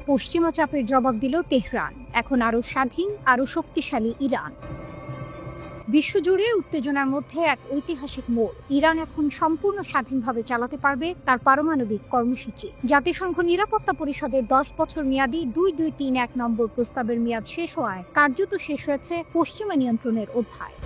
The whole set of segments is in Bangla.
পশ্চিমা চাপের জবাব দিল তেহরান। এখন আরো স্বাধীন, আরো শক্তিশালী ইরান। বিশ্বজুড়ে উত্তেজনার মধ্যে এক ঐতিহাসিক মোড়। ইরান এখন সম্পূর্ণ স্বাধীনভাবে চালাতে পারবে তার পারমাণবিক কর্মসূচি। জাতিসংঘ নিরাপত্তা পরিষদের 10 বছর মেয়াদী 2231 নম্বর প্রস্তাবের মেয়াদ শেষ হওয়ায় কার্যত শেষ হয়েছে পশ্চিমা নিয়ন্ত্রণের অধ্যায়।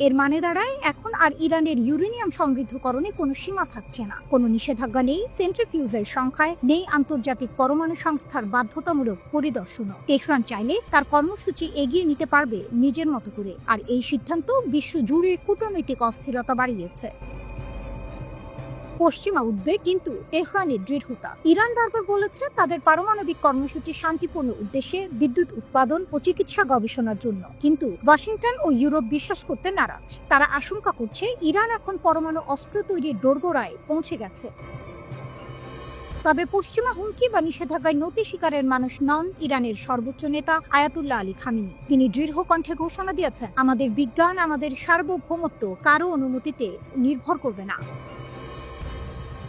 এর মানে দাঁড়ায় এখন আর ইরানের ইউরেনিয়াম সমৃদ্ধকরণে কোনো সীমা থাকছে না, কোনো নিষেধাজ্ঞা নেই সেন্ট্রিফিউজের সংখ্যায়, নেই আন্তর্জাতিক পরমাণু সংস্থার বাধ্যতামূলক পরিদর্শনও। তেহরান চাইলে তার কর্মসূচি এগিয়ে নিতে পারবে নিজের মতো করে, আর এই সিদ্ধান্ত বিশ্ব জুড়ে কূটনৈতিক অস্থিরতা বাড়িয়েছে। পশ্চিমা উদ্বেগ কিন্তু তেহরানের দৃঢ়তা। ইরান বারবার বলেছে তাদের পারমাণবিক কর্মসূচি শান্তিপূর্ণ উদ্দেশ্যে, বিদ্যুৎ উৎপাদন ও চিকিৎসা গবেষণার জন্য। কিন্তু ওয়াশিংটন ও ইউরোপ বিশ্বাস করতে নারাজ। তারা আশঙ্কা করছে ইরান এখন পরমাণু অস্ত্র তৈরির দোরগোড়ায় পৌঁছে গেছে। তবে পশ্চিমা হুমকি বা নিষেধাজ্ঞায় নতি স্বীকারের মানুষ নন ইরানের সর্বোচ্চ নেতা আয়াতুল্লাহ আলী খামেনি। তিনি দৃঢ় কণ্ঠে ঘোষণা দিয়েছেন, আমাদের বিজ্ঞান, আমাদের সার্বভৌমত্ব কারো অনুমতিতে নির্ভর করবে না।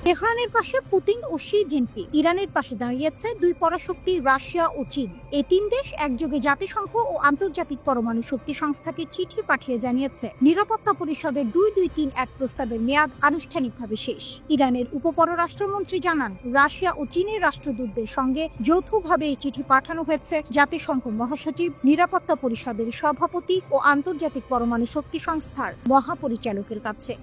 তেহরানের পাশে পুতিন ও শি জিনপিং, ইরানের পাশে দাঁড়িয়েছে দুই পরাশক্তি রাশিয়া ও চীন। এই তিন দেশ একযোগে জাতিসংঘ ও আন্তর্জাতিক পরমাণু শক্তি সংস্থাকে চিঠি পাঠিয়ে জানিয়েছে নিরাপত্তা পরিষদের 2231 প্রস্তাবের মেয়াদ আনুষ্ঠানিকভাবে শেষ। ইরানের উপপররাষ্ট্রমন্ত্রী জানান, রাশিয়া ও চীনের রাষ্ট্রদূতদের সঙ্গে যৌথভাবে এই চিঠি পাঠানো হয়েছে জাতিসংঘ মহাসচিব, নিরাপত্তা পরিষদের সভাপতি ও আন্তর্জাতিক পরমাণু শক্তি সংস্থার মহাপরিচালকের কাছে।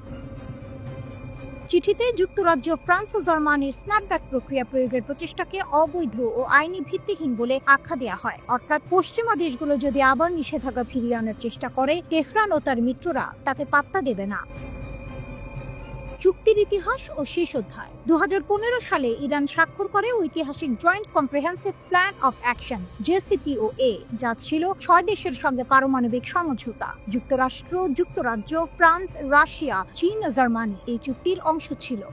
চিঠিতে যুক্তরাজ্য, ফ্রান্স ও জার্মানির স্ন্যাপব্যাক প্রক্রিয়া প্রয়োগের প্রচেষ্টাকে অবৈধ ও আইনি ভিত্তিহীন বলে আখ্যা দেওয়া হয়। অর্থাৎ পশ্চিমা দেশগুলো যদি আবার নিষেধাজ্ঞা ফিরিয়ে আনার চেষ্টা করে, তেহরান ও তার মিত্ররা তাতে পাত্তা দেবে না। চুক্তির ইতিহাস ও শেষ অধ্যায়। 2015 সালে ইরান স্বাক্ষর করে ঐতিহাসিক joint comprehensive plan of action JCPOA, যা ছিল 6 দেশের সঙ্গে পারমাণবিক সমঝোতা। যুক্তরাষ্ট্র, যুক্তরাজ্য, ফ্রান্স, রাশিয়া, চীন ও জার্মানি এই চুক্তির অংশ ছিল।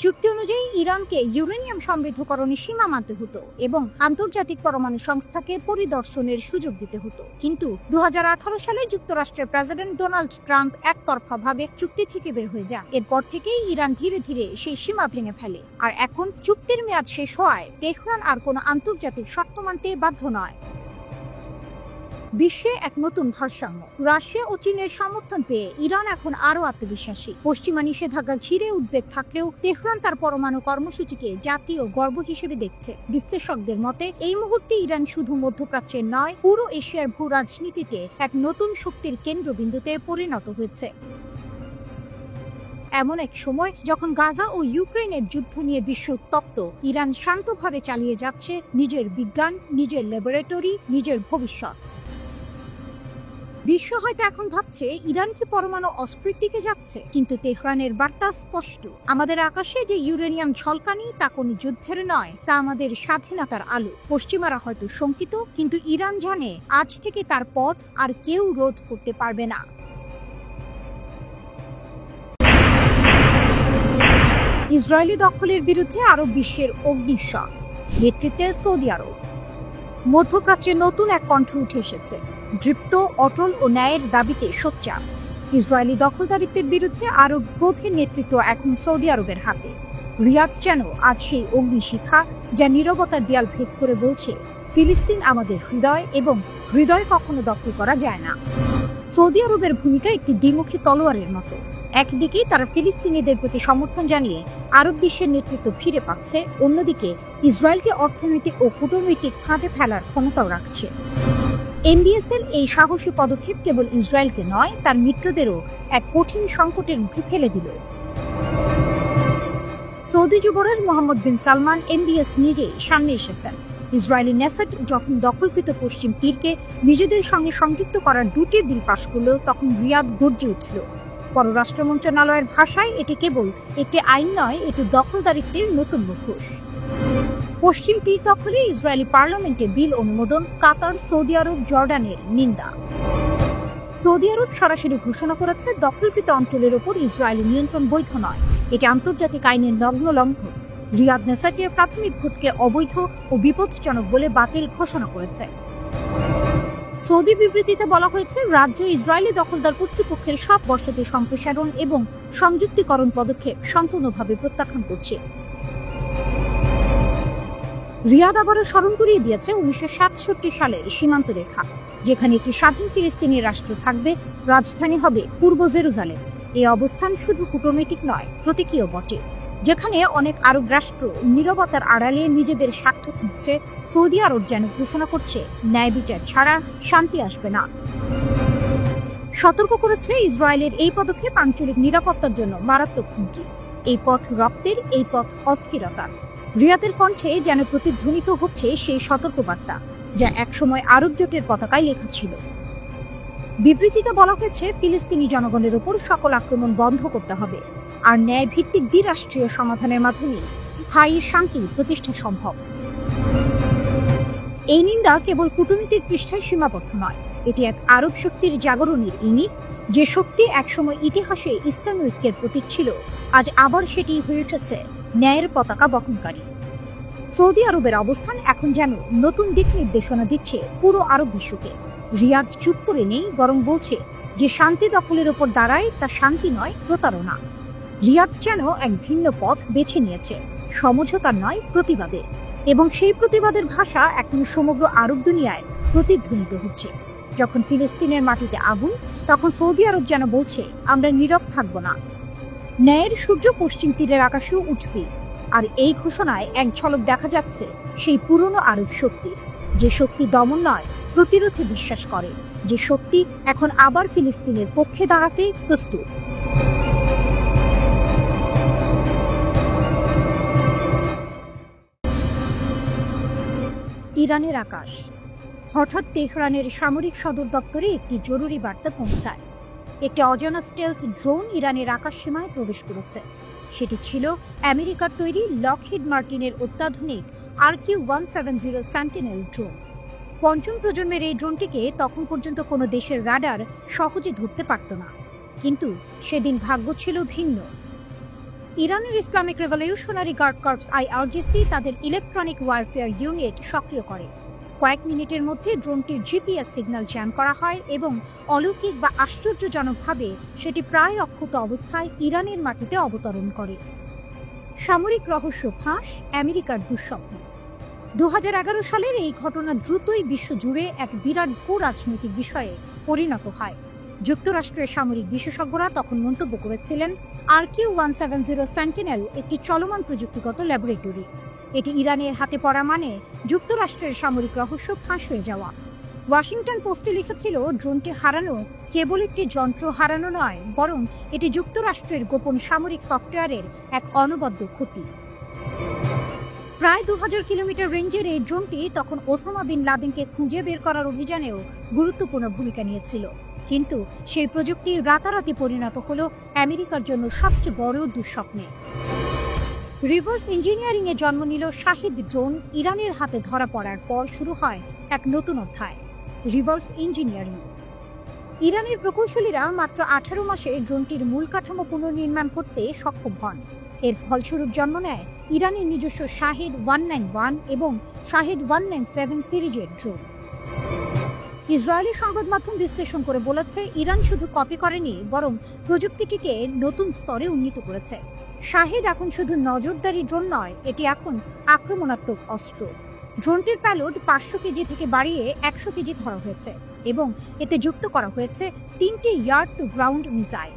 চুক্তি অনুযায়ী ইরানকে ইউরেনিয়াম সমৃদ্ধকরণে সীমা মানতে হতো এবং আন্তর্জাতিক পরমাণু সংস্থাকে পরিদর্শনের সুযোগ দিতে হতো। কিন্তু 2018 সালে যুক্তরাষ্ট্রের প্রেসিডেন্ট ডোনাল্ড ট্রাম্প একতরফাভাবে চুক্তি থেকে বের হয়ে যান। এরপর থেকেই ইরান ধীরে ধীরে সেই সীমা ভেঙে ফেলে। আর এখন চুক্তির মেয়াদ শেষ হওয়ায় তেহরান আর কোনো আন্তর্জাতিক শর্ত মানতে বাধ্য নয়। বিশ্বে এক নতুন ভারসাম্য। রাশিয়া ও চীনের সমর্থন পেয়ে ইরান এখন আরো আত্মবিশ্বাসী। পশ্চিমা নিষেধাজ্ঞা ঘিরে উদ্বেগ থাকলেও তেহরান তার পরমাণু কর্মসূচিকে জাতীয় গর্ব হিসেবে দেখছে। বিশ্লেষকদের মতে এই মুহূর্তে ইরান শুধু মধ্যপ্রাচ্যের নয়, পুরো এশিয়ার ভূ রাজনীতিতে এক নতুন শক্তির কেন্দ্রবিন্দুতে পরিণত হয়েছে। এমন এক সময় যখন গাজা ও ইউক্রেনের যুদ্ধ নিয়ে বিশ্ব উত্তপ্ত, ইরান শান্তভাবে চালিয়ে যাচ্ছে নিজের বিজ্ঞান, নিজের ল্যাবরেটরি, নিজের ভবিষ্যৎ। বিশ্ব হয়তো এখন ভাবছে ইরান কি পরমাণু অস্ত্রের দিকে যাচ্ছে, কিন্তু তেহরানের বার্তা স্পষ্ট। আমাদের আকাশে যে ইউরেনিয়াম ঝলকানি তা কোনো যুদ্ধের নয়, তা আমাদের স্বাধীনতার আলো। পশ্চিমারা হয়তো শঙ্কিত, কিন্তু ইরান জানে আজ থেকে তার পথ আর কেউ রোধ করতে পারবে না। ইসরায়েলি দখলের বিরুদ্ধে আরব বিশ্বের অগ্নিশর, নেতৃত্বে সৌদি আরব। মধ্যপ্রাচ্যে নতুন এক কণ্ঠ উঠে এসেছে, দৃপ্ত, অটল ও ন্যায়ের দাবিতে সোচ্চার। ইসরায়েলি দখলদারিত্বের বিরুদ্ধে আরব ক্রোধের নেতৃত্ব এখন সৌদি আরবের হাতে। রিয়াদ যেন আজ সেই অগ্নিশিখা, যা নীরবতার দেয়াল ভেদ করে বলছে, ফিলিস্তিন আমাদের হৃদয় এবং হৃদয় কখনো দখল করা যায় না। সৌদি আরবের ভূমিকা একটি দ্বিমুখী তলোয়ারের মতো। একদিকে তারা ফিলিস্তিনিদের প্রতি সমর্থন জানিয়ে আরব বিশ্বের নেতৃত্ব ফিরে পাচ্ছে, অন্যদিকে ইসরায়েলকে অর্থনৈতিক ও কূটনৈতিক ফাঁদে ফেলার ক্ষমতাও রাখছে। MBS এর এই সাহসী পদক্ষেপ কেবল ইসরায়েলকে নয়, তার মিত্রদেরও এক কঠিন সংকটের মুখে ফেলে দিল। সৌদি যুবরাজ মোহাম্মদ বিন সালমান MBS নিজেই সামনে এসেছেন। ইসরায়েলি নেসেট যখন দখলকৃত পশ্চিম তীরকে নিজেদের সঙ্গে সংযুক্ত করার দুটি বিল পাশ করল, তখন রিয়াদ গর্জে উঠল। পররাষ্ট্র মন্ত্রণালয়ের ভাষায় এটি কেবল একটি আইন নয়, এটি দখলদারিত্বের নতুন মুখোশ। পশ্চিম তীর দখলে ইসরায়েলি পার্লামেন্টে বিল অনুমোদন, কাতার, সৌদি আরব, জর্ডানের নিন্দা। সৌদি আরব সরাসরি ঘোষণা করেছে দখলকৃত অঞ্চলের ওপর ইসরায়েলি নিয়ন্ত্রণ বৈধ নয়, এটি আন্তর্জাতিক আইনের নগ্ন লঙ্ঘন। রিয়াদ নেসাটের প্রাথমিক ভোটকে অবৈধ ও বিপজ্জনক বলে বাতিল ঘোষণা করেছে। সৌদি বিবৃতিতে বলা হয়েছে, রাজ্য ইসরায়েলি দখলদার কর্তৃপক্ষের সব বসতি সম্প্রসারণ এবং সংযুক্তিকরণ পদক্ষেপ সম্পূর্ণভাবে প্রত্যাখ্যান করছে। রিয়াদ আবারও স্মরণ করিয়ে দিয়েছে 1967 সালের সীমান্ত রেখা, যেখানে একটি স্বাধীন ফিলিস্তিনি রাষ্ট্র থাকবে, রাজধানী হবে পূর্ব জেরুজালেম। এই অবস্থান শুধু কূটনৈতিক নয়, প্রতীকীয় বটে। যেখানে অনেক আরব রাষ্ট্র নীরবতার আড়ালে নিজেদের স্বার্থ খুঁজছে, সৌদি আরব যেন ঘোষণা করছে ন্যায় বিচার ছাড়া শান্তি আসবে না। সতর্ক করেছে ইসরায়েলের এই পদক্ষেপ আঞ্চলিক নিরাপত্তার জন্য মারাত্মক হুমকি। এই পথ রক্তের, এই পথ অস্থিরতার। রিয়াদের কণ্ঠে যেন প্রতিধ্বনিত হচ্ছে সেই সতর্কবার্তা যা একসময় আরব জোটের পতাকায় লেখা ছিল। বিবৃতিতে বলা হয়েছে, ফিলিস্তিনি জনগণের উপর সকল আক্রমণ বন্ধ করতে হবে, আর ন্যায় ভিত্তিক দ্বিরাষ্ট্রীয় সমাধানের মাধ্যমে স্থায়ী শান্তি প্রতিষ্ঠা সম্ভব। এই নিন্দা কেবল কূটনীতির পৃষ্ঠায় সীমাবদ্ধ নয়, এটি এক আরব শক্তির জাগরণের ইঙ্গিত। যে শক্তি একসময় ইতিহাসে ইসলামী ঐক্যের প্রতীক ছিল, আজ আবার সেটি হয়ে উঠেছে ন্যায়ের পতাকা বহনকারী। সৌদি আরবের অবস্থান এখন যেন নতুন দিক নির্দেশনা দিচ্ছে পুরো আরব বিশ্বকে। রিয়াদ চুপ করে নেই, বরং বলছে যে শান্তি দখলের ওপর দাঁড়ায় তা শান্তি নয়, প্রতারণা। রিয়াদ যেন এক ভিন্ন পথ বেছে নিয়েছে, সমঝোতার নয়, প্রতিবাদের। এবং সেই প্রতিবাদের ভাষা এখন সমগ্র আরব দুনিয়ায় প্রতিধ্বনিত হচ্ছে। যখন ফিলিস্তিনের মাটিতে আগুন, তখন সৌদি আরব যেন বলছে, আমরা নীরব থাকব না। ন্যায়ের সূর্য পশ্চিম তীরের আকাশেও উঠবে। আর এই ঘোষণায় এক ঝলক দেখা যাচ্ছে সেই পুরনো আরব শক্তির, যে শক্তি দমন নয়, প্রতিরোধে বিশ্বাস করে, যে শক্তি এখন আবার ফিলিস্তিনের পক্ষে দাঁড়াতে প্রস্তুত। ইরানের আকাশ। হঠাৎ তেহরানের সামরিক সদর দপ্তরে একটি জরুরি বার্তা পৌঁছায়। একটি অজানা স্টেলথ ড্রোন ইরানের আকাশ সীমায় প্রবেশ করেছে। সেটি ছিল আমেরিকার তৈরি লকহিড মার্টিনের অত্যাধুনিক RQ-170 সেন্টিনেল ড্রোন। পঞ্চম প্রজন্মের এই ড্রোনটিকে তখন পর্যন্ত কোনো দেশের রাডার সহজে ধরতে পারত না। কিন্তু সেদিন ভাগ্য ছিল ভিন্ন। ইরানের Islamic Revolutionary Guard Corps IRGC তাদের ইলেকট্রনিক ওয়ারফেয়ার ইউনিট সক্রিয় করে। কয়েক মিনিটের মধ্যে ড্রোনটির GPS সিগন্যাল জ্যাম করা হয় এবং অলৌকিক বা আশ্চর্যজনকভাবে সেটি প্রায় অক্ষত অবস্থায় ইরানের মাটিতে অবতরণ করে। সামরিক রহস্য ফাঁস, আমেরিকার দুঃস্বপ্ন। 2011 সালের এই ঘটনা দ্রুতই বিশ্বজুড়ে এক বিরাট ভূ রাজনৈতিক বিষয়ে পরিণত হয়। যুক্তরাষ্ট্রের সামরিক বিশেষজ্ঞরা তখন মন্তব্য করেছিলেন, RQ-170 সেন্টিনেল একটি চলমান প্রযুক্তিগত ল্যাবরেটরি। এটি ইরানের হাতে পড়া মানে যুক্তরাষ্ট্রের সামরিক রহস্য ফাঁস হয়ে যাওয়া। ওয়াশিংটন পোস্টে লিখেছিল, ড্রোনটি হারানো কেবল একটি যন্ত্র হারানো নয়, বরং এটি যুক্তরাষ্ট্রের গোপন সামরিক সফটওয়্যারের এক অনবদ্য ক্ষতি। প্রায় 2000 কিলোমিটার রেঞ্জের এই ড্রোনটি তখন ওসামা বিন লাদেনকে খুঁজে বের করার অভিযানেও গুরুত্বপূর্ণ ভূমিকা নিয়েছিল। কিন্তু সেই প্রযুক্তি রাতারাতি পরিণত হলো আমেরিকার জন্য সবচেয়ে বড় দুঃস্বপ্নে। রিভার্স ইঞ্জিনিয়ারিং এ জন্ম নিল শাহিদ ড্রোন। ইরানের হাতে ধরা পড়ার পর শুরু হয় এক নতুন অধ্যায়, রিভার্স ইঞ্জিনিয়ারিং। ইরানের প্রকৌশলীরা মাত্র 18 মাসে ড্রোনটির মূল কাঠামো পুনর্নির্মাণ করতে সক্ষম হন। এর ফলস্বরূপ জন্ম নেয় ইরানের নিজস্ব শাহিদ 191 এবং শাহিদ 197 সিরিজের ড্রোন। ইসরায়েলি সংবাদ মাধ্যম বিশ্লেষণ করে বলেছে, ইরান শুধু কপি করেনি, বরং প্রযুক্তিটিকে নতুন স্তরে উন্নীত করেছে। শাহিদ এখন শুধু নজরদারি ড্রোন নয়, এটি এখন আক্রমণাত্মক অস্ত্র। ড্রোনটির প্যালোড 500 কেজি থেকে বাড়িয়ে 100 কেজি ধরা হয়েছে এবং এতে যুক্ত করা হয়েছে 3টি ইয়ার্ড টু গ্রাউন্ড মিসাইল।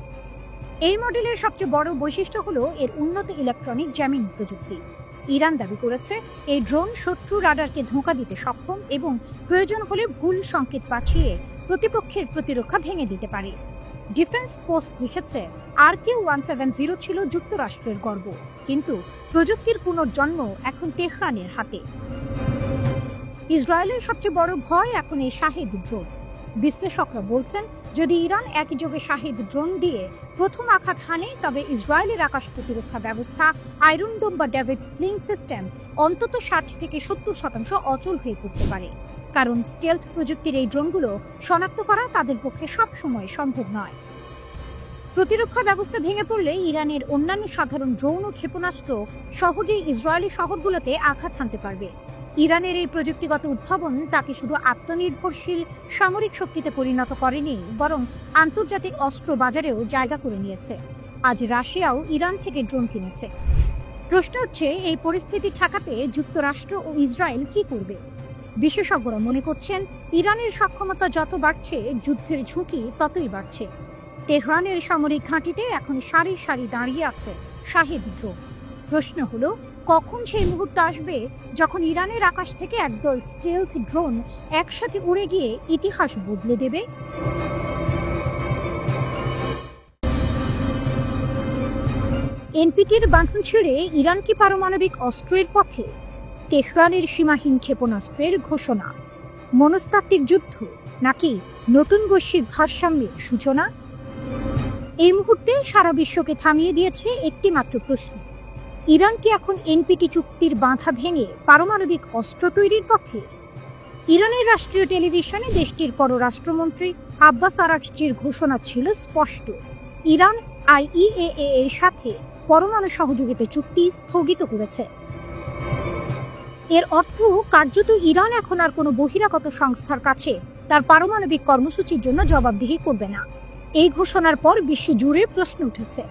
এই মডেলের সবচেয়ে বড় বৈশিষ্ট্য হলো এর উন্নত ইলেকট্রনিক জ্যামিং প্রযুক্তি। ইরান দাবি করেছে, এই ড্রোন শত্রু রাডারকে ধোঁকা দিতে সক্ষম এবং প্রয়োজন হলে ভুল সংকেত পাঠিয়ে প্রতিপক্ষের প্রতিরক্ষা ভেঙে দিতে পারে। ডিফেন্স পোস্ট লিখেছে, RQ-170 ছিল যুক্তরাষ্ট্রের গর্ব, কিন্তু প্রযুক্তির পুনর্জন্ম এখন তেহরানের হাতে। ইসরায়েলের সবচেয়ে বড় ভয় এখন এই শাহিদ ড্রোন। বিশ্লেষকরা বলছেন, যদি ইরান একই যোগে শাহিদ ড্রোন দিয়ে প্রথম আঘাত হানে, তবে ইসরায়েলের আকাশ প্রতিরক্ষা ব্যবস্থা আয়রন ডোম বা ডেভিড স্লিং সিস্টেম অন্তত 60 থেকে 70% অচল হয়ে পড়তে পারে। কারণ স্টেলথ প্রযুক্তির এই ড্রোনগুলো শনাক্ত করা তাদের পক্ষে সবসময় সম্ভব নয়। প্রতিরক্ষা ব্যবস্থা ভেঙে পড়লে ইরানের অন্যান্য সাধারণ ড্রোন ও ক্ষেপণাস্ত্র সহজেই ইসরায়েলি শহরগুলোতে আঘাত হানতে পারবে। ইরানের এই প্রযুক্তিগত উদ্ভাবন তাকে শুধু আত্মনির্ভরশীল সামরিক শক্তিতে পরিণত করেনি, বরং আন্তর্জাতিক অস্ত্র বাজারেও জায়গা করে নিয়েছে। আজ রাশিয়াও ইরান থেকে ড্রোন কিনেছে। প্রশ্ন হচ্ছে, এই পরিস্থিতি ঠেকাতে যুক্তরাষ্ট্র ও ইসরায়েল কি করবে? বিশেষজ্ঞরা মনে করছেন, ইরানের সক্ষমতা যত বাড়ছে, যুদ্ধের ঝুঁকি ততই বাড়ছে। তেহরানের সামরিক ঘাঁটিতে এখন সারি সারি দাঁড়িয়ে আছে শাহেদ ড্রোন। প্রশ্ন হলো, কখন সেই মুহূর্ত আসবে যখন ইরানের আকাশ থেকে একদল স্টেলথ ড্রোন একসাথে উড়ে গিয়ে ইতিহাস বদলে দেবে? এনপিটির বাঁধন ছিঁড়ে ইরান কি পারমাণবিক অস্ত্রের পথে? তেহরানের সীমাহীন ক্ষেপণাস্ত্রের ঘোষণা মনস্তাত্ত্বিক যুদ্ধ, নাকি নতুন বৈশ্বিক ভারসাম্যের সূচনা? এই মুহূর্তে সারা বিশ্বকে থামিয়ে দিয়েছে একটি মাত্র প্রশ্ন: ইরান কি এখন এনপিটি চুক্তির বাঁধা ভেঙে পারমাণবিক অস্ত্র তৈরির পথে? ইরানের রাষ্ট্রীয় টেলিভিশনে দেশটির পররাষ্ট্রমন্ত্রী আব্বাস আরাগচির ঘোষণা ছিল স্পষ্ট: ইরান আইইএএ এর সাথে পরমাণু সহযোগিতা চুক্তি স্থগিত করেছে। এর অর্থ কার্যত ইরান এখন আর কোনো বহিরাগত সংস্থার কাছে তার পারমাণবিক কর্মসূচির জন্য জবাবদিহি করবে না। এই ঘোষণার পর বিশ্ব জুড়ে প্রশ্ন উঠেছে,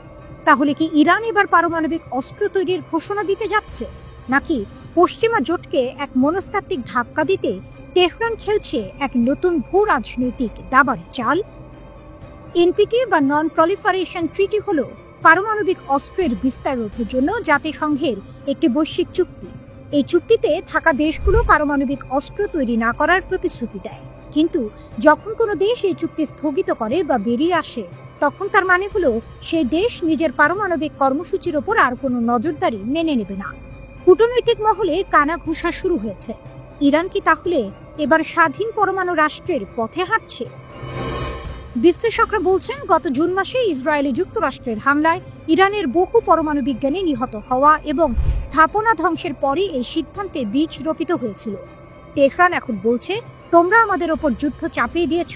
তাহলে কি ইরান এবার পারমাণবিক অস্ত্র তৈরির ঘোষণা দিতে যাচ্ছে, নাকি পশ্চিমা জোটকে এক মনস্তাত্ত্বিক ধাক্কা দিতে তেহরান খেলছে এক নতুন ভূ রাজনৈতিক দাবার চাল? এনপিটি বা নন প্রলিফারেশন ট্রিটি হল পারমাণবিক অস্ত্রের বিস্তার রোধের জন্য জাতিসংঘের একটি বৈশ্বিক চুক্তি। এই চুক্তিতে থাকা দেশগুলো পারমাণবিক অস্ত্র তৈরি না করার প্রতিশ্রুতি দেয়, কিন্তু যখন কোনো দেশ এই চুক্তি স্থগিত করে বা বেরিয়ে আসে, তখন তার মানে হলো সেই দেশ নিজের পারমাণবিক কর্মসূচির ওপর আর কোনো নজরদারি মেনে নেবে না। কূটনৈতিক মহলে কানাঘুষা শুরু হয়েছে। ইরান কি তাহলে এবার স্বাধীন পরমাণু রাষ্ট্রের পথে হাঁটছে? বিশ্লেষকরা বলছেন, গত জুন মাসে ইসরায়েলে যুক্তরাষ্ট্রের হামলায় ইরানের বহু পরমাণু বিজ্ঞানী নিহত হওয়া এবং স্থাপনা ধ্বংসের পরই এই সিদ্ধান্তে বীজ রোপিত হয়েছিল। তেহরান এখন বলছে, তোমরা আমাদের ওপর যুদ্ধ চাপিয়ে দিয়েছ,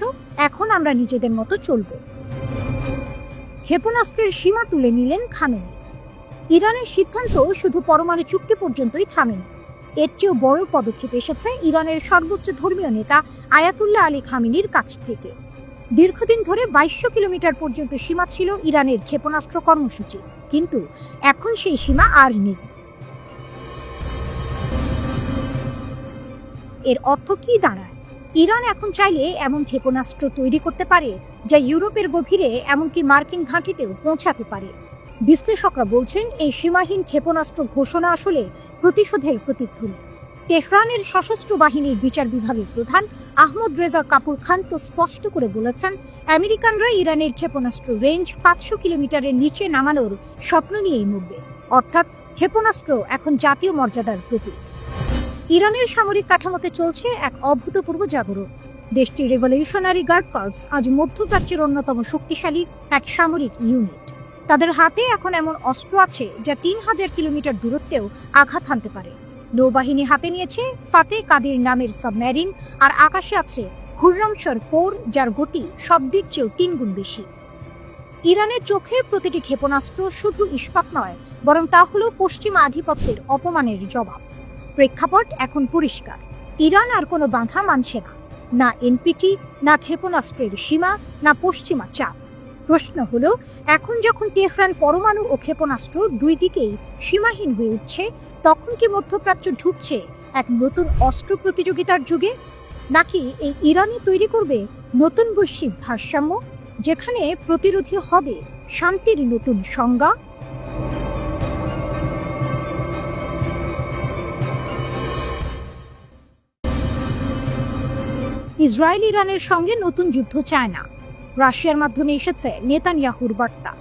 এখন আমরা নিজেদের মতো চলব। ক্ষেপণাস্ত্রের সীমা তুলে নিলেন খামেনি। ইরানের সিদ্ধান্ত শুধু পরমাণু চুক্তি পর্যন্তই থামেনি, এর চেয়েও বড় পদক্ষেপ এসেছে ইরানের সর্বোচ্চ ধর্মীয় নেতা আয়াতুল্লাহ আলী খামেনির কাছ থেকে। দীর্ঘদিন ধরে 2200 কিলোমিটার পর্যন্ত সীমা ছিল ইরানের ক্ষেপণাস্ত্র কর্মসূচি, কিন্তু এখন সেই সীমা আর নেই। এর অর্থ কি দাঁড়ায়? ইরান এখন চাইলে এমন ক্ষেপণাস্ত্র তৈরি করতে পারে যা ইউরোপের গভীরে, এমনকি মার্কিন ঘাঁটিতেও পৌঁছাতে পারে। বিশ্লেষকরা বলছেন, এই সীমাহীন ক্ষেপণাস্ত্র ঘোষণা আসলে প্রতিশোধের প্রতিধ্বনি। তেহরানের সশস্ত্র বাহিনীর বিচার বিভাগের প্রধান আহমদ রেজা কাপুর খান তো স্পষ্ট করে বলেছেন, আমেরিকানরা ইরানের ক্ষেপণাস্ত্র রেঞ্জ 500 কিলোমিটারের নিচে নামানোর স্বপ্ন নিয়েই মরবে। অর্থাৎ ক্ষেপণাস্ত্র এখন জাতীয় মর্যাদার প্রতীক। ইরানের সামরিক কাঠামোতে চলছে এক অভূতপূর্ব জাগরণ। দেশটির রেভলিউশনারি গার্ড কর্পস আজ মধ্যপ্রাচ্যের অন্যতম শক্তিশালী এক সামরিক ইউনিট। তাদের হাতে এখন এমন অস্ত্র আছে যা 3000 কিলোমিটার দূরত্বেও আঘাত হানতে পারে। নৌবাহিনী হাতে নিয়েছে ফাতে কাদির নামের সাবমেরিন, আর আকাশে আছে খুররমশর 4, যার গতি শব্দের চেয়েও 3 গুণ বেশি। ইরানের চোখে প্রতিটি ক্ষেপণাস্ত্র শুধু ইস্পাত নয়, বরং তা হলো পশ্চিমা আধিপত্যের অপমানের জবাব। প্রেক্ষাপট এখন পরিষ্কার, ইরান আর কোনো বাধা মানছে না, না এনপিটি, না ক্ষেপণাস্ত্রের সীমা, না পশ্চিমা চাপ। প্রশ্ন হলো, এখন যখন তেহরান পরমাণু ও ক্ষেপণাস্ত্র দুই দিকেই সীমাহীন হয়ে উঠছে, তখন কি মধ্যপ্রাচ্য ঢুকছে এক নতুন অস্ত্র প্রতিযোগিতার যুগে, নাকি এই ইরানই তৈরি করবে নতুন বৈশ্বিক ভারসাম্য, যেখানে প্রতিরোধী হবে শান্তির নতুন সংজ্ঞা? ইসরায়েল ইরানের সঙ্গে নতুন যুদ্ধ চায় না, রাশিয়ার মাধ্যমে এসেছে নেতানিয়াহুর বার্তা।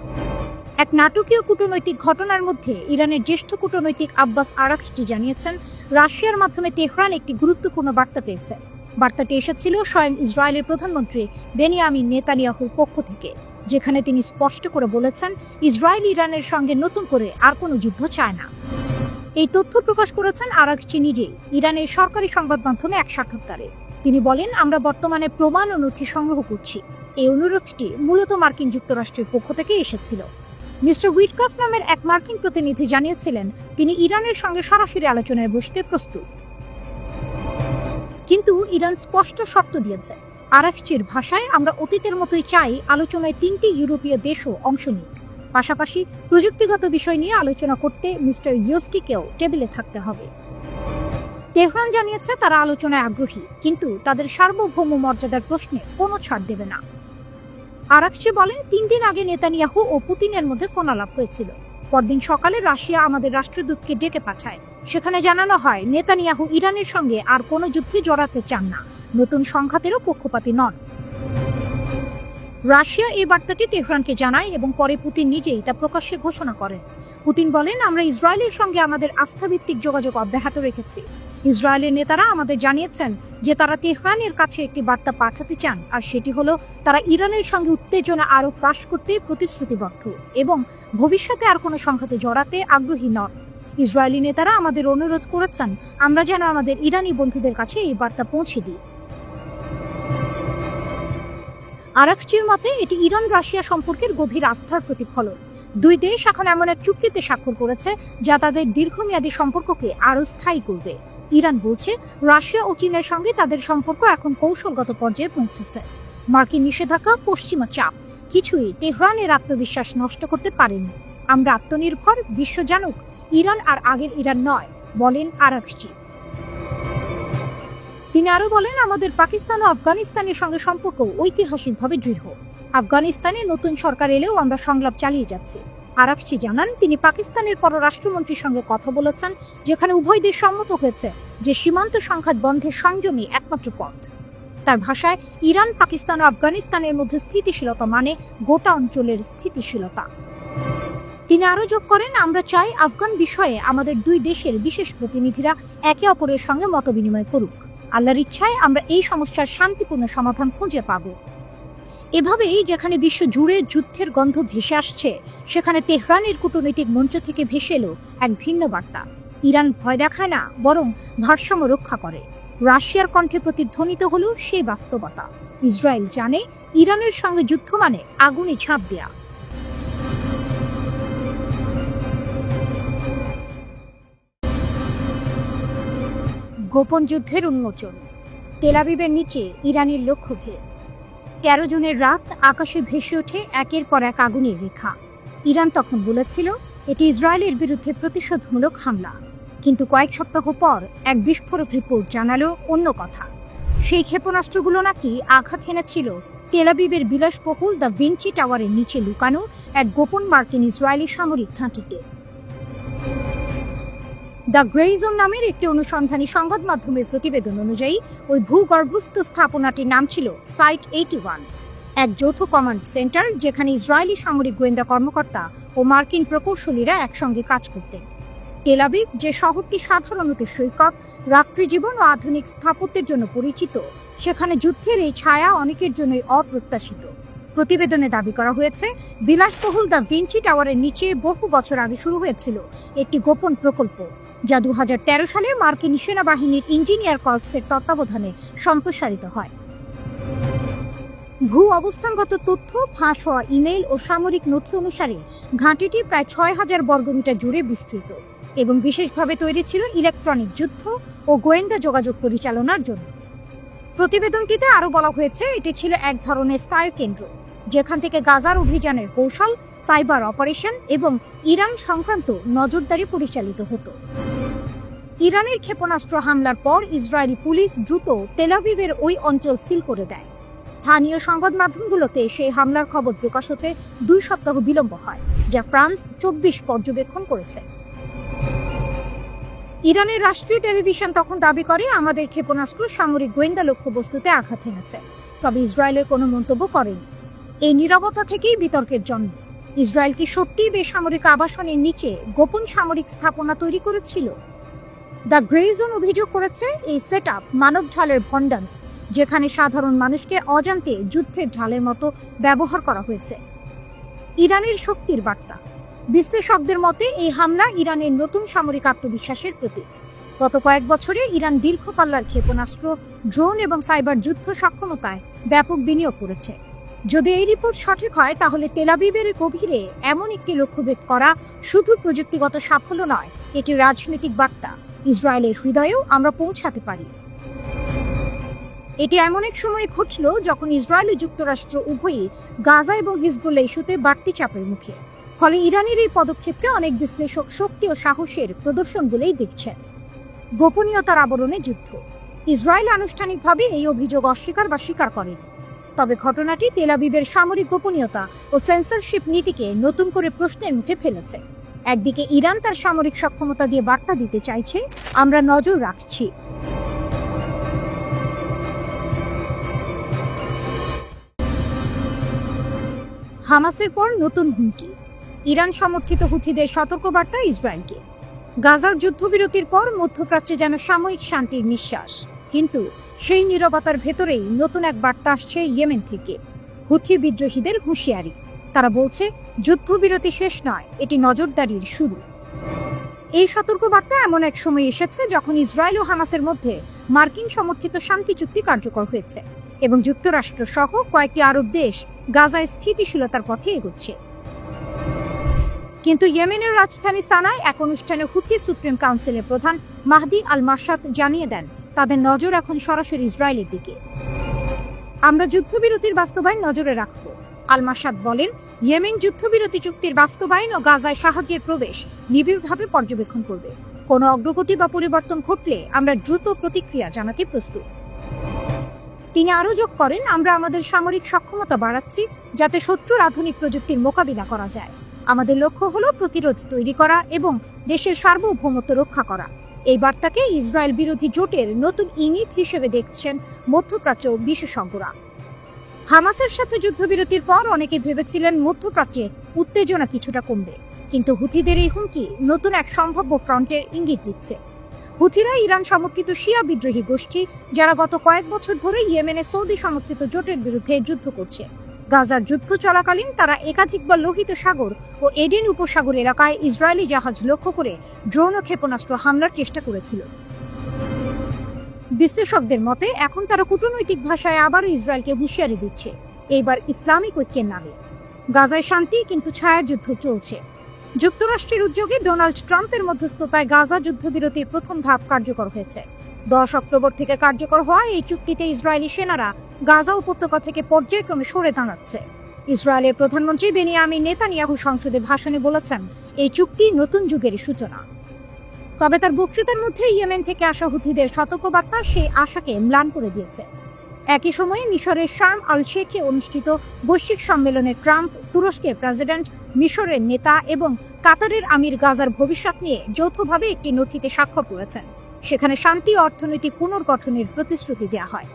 এক নাটকীয় কূটনৈতিক ঘটনার মধ্যে ইরানের জ্যেষ্ঠ কূটনৈতিক আব্বাস আরাগচি জানিয়েছেন, রাশিয়ার মাধ্যমে তেহরান একটি গুরুত্বপূর্ণ বার্তা পেয়েছে। বার্তাটি এসেছিল স্বয়ং ইসরায়েলের প্রধানমন্ত্রী বেনিয়ামিন নেতানিয়াহুর পক্ষ থেকে, যেখানে তিনি স্পষ্ট করে বলেছেন, ইসরায়েল ইরানের সঙ্গে নতুন করে আর কোনো যুদ্ধ চায় না। এই তথ্য প্রকাশ করেছেন আরাগচি নিজেই ইরানের সরকারি সংবাদ মাধ্যমে এক সাক্ষাৎকারে। তিনি বলেন, আমরা বর্তমানে প্রমাণ ও নথি সংগ্রহ করছি। এই অনুরোধটি মূলত মার্কিন যুক্তরাষ্ট্রের পক্ষ থেকে এসেছিল। মিস্টার উইটকফ নামের এক মার্কিন প্রতিনিধি জানিয়েছিলেন, তিনি ইরানের সঙ্গে সরাসরি আলোচনায় বসতে প্রস্তুত। কিন্তু ইরান স্পষ্ট শর্ত দিয়েছে। আরাগচির ভাষায়, আমরা অতীতের মতোই চাই আলোচনায় 3টি ইউরোপীয় দেশও অংশ নিক। পাশাপাশি প্রযুক্তিগত বিষয় নিয়ে আলোচনা করতে মিস্টার ইয়োস্কিকেও টেবিলে থাকতে হবে। তেহরান জানিয়েছে তারা আলোচনায় আগ্রহী, কিন্তু তাদের সার্বভৌম মর্যাদার প্রশ্নে কোনো ছাড় দেবে না। আরাকচি বলেন, 3 দিন আগে নেতানিয়াহু ও পুতিনের মধ্যে ফোনালাপ হয়েছিল। পরদিন সকালে রাশিয়া আমাদের রাষ্ট্রদূতকে ডেকে পাঠায়। সেখানে জানানো হয় নেতানিয়াহু ইরানের সঙ্গে আর কোনো যুদ্ধে জড়াতে চান না, নতুন সংঘাতেরও পক্ষপাতী নন। রাশিয়া এই বার্তাটি তেহরানকে জানায় এবং পরে পুতিন নিজেই তা প্রকাশ্যে ঘোষণা করেন। পুতিন বলেন, আমরা ইসরায়েলের সঙ্গে আমাদের আস্থাভিত্তিক যোগাযোগ অব্যাহত রেখেছি। ইসরায়েলের নেতারা আমাদের জানিয়েছেন যে তারা তেহরানের কাছে একটি বার্তা পাঠাতে চান, আর সেটি হলো তারা ইরানের সঙ্গে উত্তেজনা আরও হ্রাস করতে প্রতিশ্রুতিবদ্ধ এবং ভবিষ্যতে আর কোনো সংঘাতে জড়াতে আগ্রহী নন। ইসরায়েলি নেতারা আমাদের অনুরোধ করেছেন আমরা যেন আমাদের ইরানি বন্ধুদের কাছে এই বার্তা পৌঁছে দিই। আরাকচির মতে এটি ইরান রাশিয়া সম্পর্কের গভীর আস্থার প্রতিফলন। দুই দেশ এখন এমন এক চুক্তিতে স্বাক্ষর করেছে যা তাদের দীর্ঘমেয়াদী সম্পর্ককে আরও স্থায়ী করবে। ইরান বলছে রাশিয়া ও চীনের সঙ্গে তাদের সম্পর্ক এখন কৌশলগত পর্যায়ে পৌঁছেছে। মার্কিন নিষেধাজ্ঞা, পশ্চিমা চাপ কিছুই তেহরানের আত্মবিশ্বাস নষ্ট করতে পারেনি। আমরা আত্মনির্ভর, বিশ্ব জানুক ইরান আর আগের ইরান নয়, বলেন আরাকচি। তিনি আরো বলেন, আমাদের পাকিস্তান ও আফগানিস্তানের সঙ্গে সম্পর্ক ঐতিহাসিকভাবে দৃঢ়। আফগানিস্তানে নতুন সরকার এলেও আমরা সংলাপ চালিয়ে যাচ্ছি। আরাকচি জানান, তিনি পাকিস্তানের পররাষ্ট্রমন্ত্রীর সঙ্গে কথা বলেছেন, যেখানে উভয় দেশ সম্মত হয়েছে যে সীমান্ত সংঘাত বন্ধের সংযমই একমাত্র পথ। তার ভাষায়, ইরান, পাকিস্তান ও আফগানিস্তানের মধ্যে স্থিতিশীলতা মানে গোটা অঞ্চলের স্থিতিশীলতা। তিনি আরো যোগ করেন, আমরা চাই আফগান বিষয়ে আমাদের দুই দেশের বিশেষ প্রতিনিধিরা একে অপরের সঙ্গে মতবিনিময় করুক। আল্লাহর ইচ্ছায় আমরা এই সমস্যার শান্তিপূর্ণ সমাধান খুঁজে পাব। এভাবেই যেখানে বিশ্ব জুড়ে যুদ্ধের গন্ধ ভেসে আসছে, সেখানে তেহরানের কূটনৈতিক মঞ্চ থেকে ভেসে এলো এক ভিন্ন বার্তা। ইরান ভয় দেখায় না, বরং ভারসাম্য রক্ষা করে। রাশিয়ার কণ্ঠে প্রতিধ্বনিত হলো সেই বাস্তবতা। ইসরায়েল জানে ইরানের সঙ্গে যুদ্ধ মানে আগুনে ঝাঁপ দেয়া। গোপন যুদ্ধের উন্মোচন। তেল আবিবের নিচে ইরানের লক্ষ্যভেদ। 13 জুনের রাত আকাশে ভেসে ওঠে একের পর এক আগুনের রেখা। ইরান তখন বলেছিল এটি ইসরায়েলের বিরুদ্ধে প্রতিশোধমূলক হামলা, কিন্তু কয়েক সপ্তাহ পর এক বিস্ফোরক রিপোর্ট জানালো অন্য কথা। সেই ক্ষেপণাস্ত্রগুলো নাকি আঘাত হেনেছিল তেল আবিবের বিলাসবহুল দ্য ভিঞ্চি টাওয়ারের নিচে লুকানো এক গোপন মার্কিন ইসরায়েলি সামরিক ঘাঁটিতে। দ্য গ্রে জোন নামের একটি অনুসন্ধানী সংবাদ মাধ্যমের প্রতিবেদন অনুযায়ী ওই ভূগর্ভস্থ স্থাপনাটির নাম ছিল সাইট 81, এক যৌথ কমান্ড সেন্টার যেখানে ইসরায়েলি সামরিক গোয়েন্দা কর্মকর্তা ও মার্কিন প্রকৌশলীরা একসঙ্গে কাজ করতেন। তেল আবিব, যে শহরটি সাধারণত সৈকত, রাত্রিজীবন ও আধুনিক স্থাপত্যের জন্য পরিচিত, সেখানে যুদ্ধের এই ছায়া অনেকের জন্যই অপ্রত্যাশিত। প্রতিবেদনে দাবি করা হয়েছে বিলাসবহুল দ্য ভিঞ্চি টাওয়ারের নিচে বহু বছর আগে শুরু হয়েছিল একটি গোপন প্রকল্প, যা 2013 সালে মার্কিন সেনাবাহিনীর ইঞ্জিনিয়ার কর্পসের তত্ত্বাবধানে সম্প্রসারিত হয়। ভূ অবস্থানগত তথ্য, ফাঁস হওয়া ইমেইল ও সামরিক নথি অনুসারে ঘাঁটিটি প্রায় 6000 বর্গমিটার জুড়ে বিস্তৃত এবং বিশেষভাবে তৈরি ছিল ইলেকট্রনিক যুদ্ধ ও গোয়েন্দা যোগাযোগ পরিচালনার জন্য। প্রতিবেদনটিতে আরও বলা হয়েছে এটি ছিল এক ধরনের স্থায়ী কেন্দ্র, যেখান থেকে গাজার অভিযানের কৌশল, সাইবার অপারেশন এবং ইরান সংক্রান্ত নজরদারি পরিচালিত হতো। ইরানের ক্ষেপণাস্ত্র হামলার পর ইসরায়েলি পুলিশ দ্রুত তেল আবিবের ওই অঞ্চল সিল করে দেয়। স্থানীয় সংবাদ মাধ্যমগুলোতে সেই হামলার খবর প্রকাশ হতে 2 সপ্তাহ বিলম্ব হয়, যা ফ্রান্স 24 পর্যবেক্ষণ করেছে। ইরানের রাষ্ট্রীয় টেলিভিশন তখন দাবি করে আমাদের ক্ষেপণাস্ত্র সামরিক গোয়েন্দা লক্ষ্যবস্তুতে আঘাত হেনেছে, তবে ইসরায়েলের কোনো মন্তব্য করেনি। এই নীরবতা থেকেই বিতর্কের জন্ম। ইসরায়েল কি সত্যিই বেসামরিক আবাসনের নিচে গোপন সামরিক স্থাপনা তৈরি করেছিল? দ্য গ্রে জোন অভিযোগ করেছে এই সেটআপ মানব ঢালের ভণ্ডামি, যেখানে সাধারণ মানুষকে অজান্তে যুদ্ধের ঢালের মতো ব্যবহার করা হয়েছে। ইরানের শক্তির বার্তা। বিশ্লেষকদের মতে এই হামলা ইরানের নতুন সামরিক আত্মবিশ্বাসের প্রতীক। গত কয়েক বছরে ইরান দীর্ঘ পাল্লার ক্ষেপণাস্ত্র, ড্রোন এবং সাইবার যুদ্ধ সক্ষমতায় ব্যাপক বিনিয়োগ করেছে। যদি এই রিপোর্ট সঠিক হয়, তাহলে তেল আবিবের গভীরে এমন একটি লক্ষ্যভেদ করা শুধু প্রযুক্তিগত সাফল্য নয়, এটি রাজনৈতিক বার্তা। ইসরায়েলের হৃদয়েও আমরা পৌঁছাতে পারি। এটি এমন এক সময়ে ঘটল যখন ইসরায়েল ও যুক্তরাষ্ট্র উভয়ই গাজা এবং হিজবুল্লাহ ইস্যুতে বাড়তি চাপের মুখে। ফলে ইরানের এই পদক্ষেপকে অনেক বিশ্লেষক শক্তি ও সাহসের প্রদর্শন বলেই দেখছেন। গোপনীয়তার আবরণে যুদ্ধ। ইসরায়েল আনুষ্ঠানিকভাবে এই অভিযোগ অস্বীকার বা স্বীকার করেনি, তবে ঘটনাটি তেল আবিবের সামরিক গোপনীয়তা ও সেন্সরশিপ নীতিকে নতুন করে প্রশ্নের মুখে ফেলেছে। একদিকে ইরান তার সামরিক সক্ষমতা দিয়ে বার্তা দিতে চাইছে, আমরা নজর রাখছি। হামাসের পর নতুন হুমকি। ইরান সমর্থিত হুথিদের সতর্কবার্তা ইসরায়েলকে। গাজার যুদ্ধবিরতির পর মধ্যপ্রাচ্যে যেন সাময়িক শান্তির নিঃশ্বাস, কিন্তু সেই নীরবতার ভেতরেই নতুন এক বার্তা আসছে ইয়েমেন থেকে। হুথি বিদ্রোহীদের হুঁশিয়ারি। তারা বলছে, যুদ্ধবিরতি শেষ নয়, এটি নজরদারির শুরু। এই সতর্কবার্তা এমন এক সময় এসেছে যখন ইসরায়েল ও হামাসের মধ্যে মার্কিন সমর্থিত শান্তি চুক্তি কার্যকর হয়েছে এবং যুক্তরাষ্ট্র সহ কয়েকটি আরব দেশ গাজায় স্থিতিশীলতার পথে এগোচ্ছে। কিন্তু ইয়েমেনের রাজধানী সানায় এক অনুষ্ঠানে হুথি সুপ্রিম কাউন্সিলের প্রধান মাহদি আল মাশাত জানিয়ে দেন, তাদের নজর এখন সরাসরি ইসরায়েলের দিকে। আমরা যুদ্ধবিরতির বাস্তবায়ন নজরে রাখব। আল মাশাত বলেন, ইয়েমেন যুদ্ধবিরতি চুক্তির বাস্তবায়ন ও গাজায় সাহায্যের প্রবেশ নিবিড়ভাবে পর্যবেক্ষণ করবে। কোনো অগ্রগতি বা পরিবর্তন ঘটলে আমরা দ্রুত প্রতিক্রিয়া জানাতে প্রস্তুত। তিনি আরও যোগ করেন, আমরা আমাদের সামরিক সক্ষমতা বাড়াচ্ছি যাতে শত্রুর আধুনিক প্রযুক্তির মোকাবিলা করা যায়। আমাদের লক্ষ্য হলো প্রতিরোধ তৈরি করা এবং দেশের সার্বভৌমত্ব রক্ষা করা। এই বার্তাকে ইসরায়েল বিরোধী জোটের নতুন ইঙ্গিত হিসেবে দেখছেন মধ্যপ্রাচ্য বিশেষজ্ঞরা। হামাসের সাথে যুদ্ধবিরতির পর অনেকে ভেবেছিলেন মধ্যপ্রাচ্যে উত্তেজনা কিছুটা কমবে, কিন্তু হুথিদের এই হুমকি নতুন এক সম্ভাব্য ফ্রন্টের ইঙ্গিত দিচ্ছে। হুথিরা ইরান সমর্থিত শিয়া বিদ্রোহী গোষ্ঠী, যারা গত কয়েক বছর ধরে ইয়েমেনে সৌদি সমর্থিত জোটের বিরুদ্ধে যুদ্ধ করছে। গাজার যুদ্ধ চলাকালীন তারা একাধিকবার লোহিত সাগর ও এডেন উপসাগর এলাকায় ইসরায়েলি জাহাজ লক্ষ্য করে ড্রোন ও ক্ষেপণাস্ত্র হামলার চেষ্টা করেছিল। বিশ্লেষকদের মতে এখন তারা কূটনৈতিক ভাষায় আবারও ইসরায়েলকে হুঁশিয়ারি দিচ্ছে, এইবার ইসলামিক ঐক্যের নামে। গাজায় শান্তি, কিন্তু ছায়াযুদ্ধ চলছে। যুক্তরাষ্ট্রের উদ্যোগে ডোনাল্ড ট্রাম্পের মধ্যস্থতায় গাজা যুদ্ধবিরতির প্রথম ধাপ কার্যকর হয়েছে। 10 অক্টোবর থেকে কার্যকর হওয়া এই চুক্তিতে ইসরায়েলি সেনারা গাজা উপত্যকা থেকে পর্যায়ক্রমে সরে দাঁড়াচ্ছে। ইসরায়েলের প্রধানমন্ত্রী বেনিয়ামিন নেতানিয়াহু সংসদে ভাষণে বলেছেন, এই চুক্তি নতুন যুগের সূচনা। তবে তার বক্তৃতার মধ্যে ইয়েমেন থেকে আসা হুথিদের সতর্কবার্তা সেই আশাকে ম্লান করে দিয়েছে। একই সময়ে মিশরের শার্ম আল শেখে অনুষ্ঠিত বৈশ্বিক সম্মেলনে ট্রাম্প, তুরস্কের প্রেসিডেন্ট, মিশরের নেতা এবং কাতারের আমির গাজার ভবিষ্যৎ নিয়ে যৌথভাবে একটি নথিতে স্বাক্ষর করেছেন। সেখানে শান্তি ও অর্থনৈতিক পুনর্গঠনের প্রতিশ্রুতি দেওয়া হয়।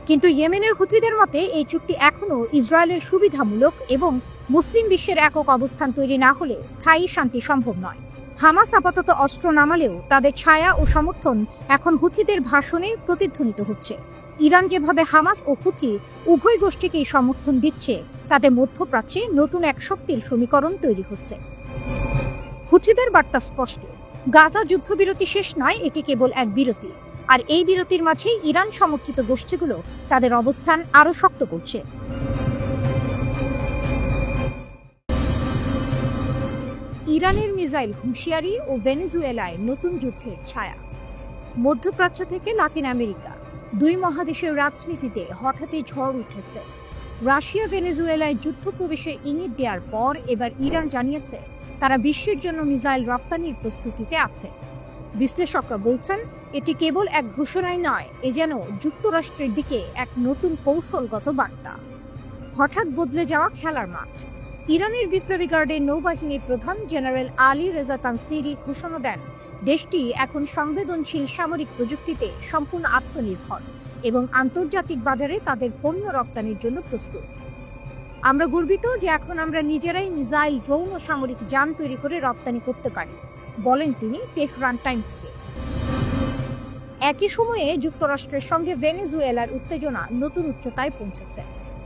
কিন্তু ইয়েমেনের হুথিদের মতে এই চুক্তি এখনও ইসরায়েলের সুবিধামূলক এবং মুসলিম বিশ্বের একক অবস্থান তৈরি না হলে স্থায়ী শান্তি সম্ভব নয়। হামাস আপাতত অস্ত্র নামালেও তাদের ছায়া ও সমর্থন এখন হুথিদের ভাষণে প্রতিধ্বনিত হচ্ছে। ইরান যেভাবে হামাস ও হুথি উভয় গোষ্ঠীকেই সমর্থন দিচ্ছে, তাতে মধ্যপ্রাচ্যে নতুন এক শক্তির সমীকরণ তৈরি হচ্ছে। হুথিদের বার্তা স্পষ্ট, গাজা যুদ্ধবিরতি শেষ নয়, এটি কেবল এক বিরতি। আর এই বিরতির মাঝেই ইরান সমর্থিত গোষ্ঠীগুলো তাদের অবস্থান আরও শক্ত করছে। ইরানের মিসাইল হুঁশিয়ারি ও ভেনেজুয়েলায় নতুন যুদ্ধের ছায়া। মধ্যপ্রাচ্য থেকে লাতিন আমেরিকা, দুই মহাদেশের রাজনীতিতে হঠাৎই ঝড় উঠেছে। রাশিয়া ভেনেজুয়েলায় যুদ্ধ প্রবেশের ইঙ্গিত দেওয়ার পর এবার ইরান জানিয়েছে তারা বিশ্বের জন্য মিসাইল রপ্তানির প্রস্তুতিতে আছে। বিশ্লেষকরা বলছেন, এটি কেবল এক ঘোষণাই নয়, এ যেন যুক্তরাষ্ট্রের দিকে এক নতুন কৌশলগত বার্তা। হঠাৎ বদলে যাওয়া খেলার মাঠ। ইরানের বিপ্লবী গার্ডের নৌবাহিনীর প্রধান জেনারেল আলী রেজা তানসিরি ঘোষণা দেন, দেশটি এখন সংবেদনশীল সামরিক প্রযুক্তিতে সম্পূর্ণ আত্মনির্ভর এবং আন্তর্জাতিক বাজারে তাদের পণ্য রপ্তানির জন্য প্রস্তুত। আমরা গর্বিত যে এখন আমরা নিজেরাই মিসাইল, ড্রোন ও সামরিক যান তৈরি করে রপ্তানি করতে পারি, বলেন তিনি তেহরান টাইমসকে। একই সময়ে যুক্তরাষ্ট্রের সঙ্গে ভেনেজুয়েলার উত্তেজনা নতুন উচ্চতায় পৌঁছেছে।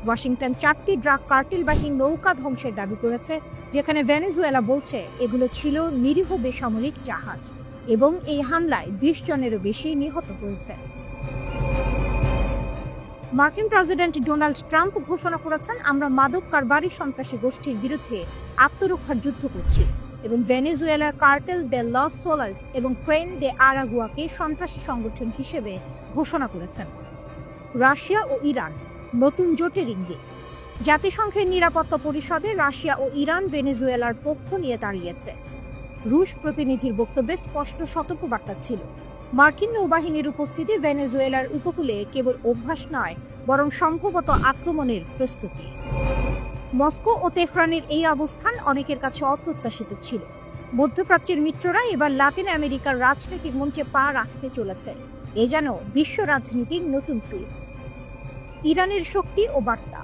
ওয়াশিংটন 4টি ড্রাগ কার্টেলবাহী নৌকা ধ্বংসের দাবি করেছে, যেখানে ভেনেজুয়েলা বলছে এগুলো ছিল নিরীহ বেসামরিক জাহাজ এবং এই হামলায় 20 জনেরও বেশি নিহত হয়েছে। মার্কিন প্রেসিডেন্ট ডোনাল্ড ট্রাম্প ঘোষণা করেছেন, আমরা মাদক কারবারি সন্ত্রাসী গোষ্ঠীর বিরুদ্ধে আত্মরক্ষার যুদ্ধ করছি এবং ভেনেজুয়েলার কার্টেল দে লস সোলাস এবং ক্রেন দে আরাগুয়াকে সন্ত্রাসী সংগঠন হিসেবে ঘোষণা করেছেন। রাশিয়া ও ইরান নতুন জোটের ইঙ্গিত। জাতিসংঘের নিরাপত্তা পরিষদে রাশিয়া ও ইরান ভেনেজুয়েলার পক্ষ নিয়ে দাঁড়িয়েছে। রুশ প্রতিনিধির বক্তব্যে স্পষ্ট সতর্কবার্তা ছিল, মার্কিন নৌবাহিনীর উপস্থিতি ভেনেজুয়েলার উপকূলে কেবল অভ্যাস নয়, বরং সম্ভবত আক্রমণের প্রস্তুতি। মস্কো ও তেহরানের এই অবস্থান অনেকের কাছে অপ্রত্যাশিত ছিল। মধ্যপ্রাচ্যের মিত্ররা এবার লাতিন আমেরিকার রাজনৈতিক মঞ্চে পা রাখতে চলেছে। এ যেন বিশ্ব রাজনীতির নতুন টুইস্ট। ইরানের শক্তি ও বার্তা।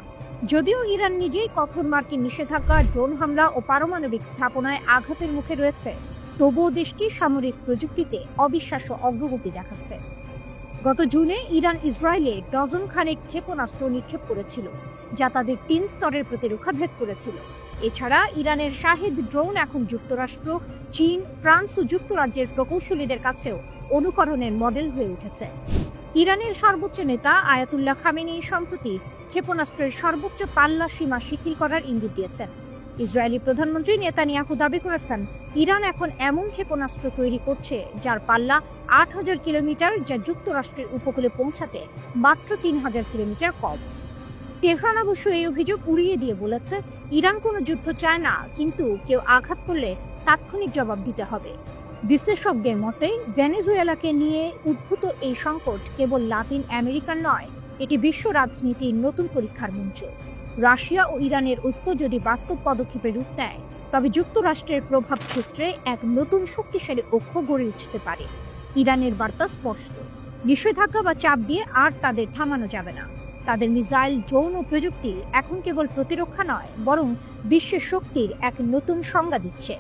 যদিও ইরান নিজেই কঠোর মার্কিন নিষেধাজ্ঞা, ড্রোন হামলা ও পারমাণবিক স্থাপনায় আঘাতের মুখে রয়েছে, তবুও দেশটি সামরিক প্রযুক্তিতে অবিশ্বাস্য অগ্রগতি দেখাচ্ছে। গত জুনে ইরান ইসরায়েলে ডজন খানেক ক্ষেপণাস্ত্র নিক্ষেপ করেছিল, যা তাদের 3 স্তরের প্রতিরক্ষা ভেদ করেছিল। এছাড়া ইরানের শাহেদ ড্রোন এখন যুক্তরাষ্ট্র, চীন, ফ্রান্স ও যুক্তরাজ্যের প্রকৌশলীদের কাছেও অনুকরণের মডেল হয়ে উঠেছে। ইরানের সর্বোচ্চ নেতা আয়াতুল্লাহ খামেনি সম্প্রতি ক্ষেপণাস্ত্রের সর্বোচ্চ পাল্লা সীমা শিথিল করার ইঙ্গিত দিয়েছেন। ইসরায়েলি প্রধানমন্ত্রী নেতানিয়াহু দাবি করেছেন, ইরান এখন এমন ক্ষেপণাস্ত্র তৈরি করছে যার পাল্লা 8,000 কিলোমিটার, যা যুক্তরাষ্ট্রের উপকূলে পৌঁছাতে মাত্র 3,000 কিলোমিটার কম। তেহরান অবশ্য এই অভিযোগ উড়িয়ে দিয়ে বলেছে, ইরান কোনো যুদ্ধ চায় না, কিন্তু কেউ আঘাত করলে তাৎক্ষণিক জবাব দিতে হবে। বিশ্লেষকদের মতে, ভেনেজুয়েলাকে নিয়ে উদ্ভূত এই সংকট কেবল লাতিন আমেরিকার নয়, এটি বিশ্ব রাজনীতির নতুন পরীক্ষার মঞ্চ। রাশিয়া ও ইরানের ঐক্য যদি বাস্তব পদক্ষেপে রূপ নেয়, তবে যুক্তরাষ্ট্রের প্রভাব ক্ষেত্রে এক নতুন শক্তিশালী ঐক্য গড়ে উঠতে পারে। ইরানের বার্তা স্পষ্ট, নিষেধাজ্ঞা বা চাপ দিয়ে আর তাদের থামানো যাবে না। তাদের মিসাইল, ড্রোন ও প্রযুক্তি এখন কেবল প্রতিরক্ষা নয়, বরং বিশ্বের শক্তির এক নতুন সংজ্ঞা দিচ্ছে।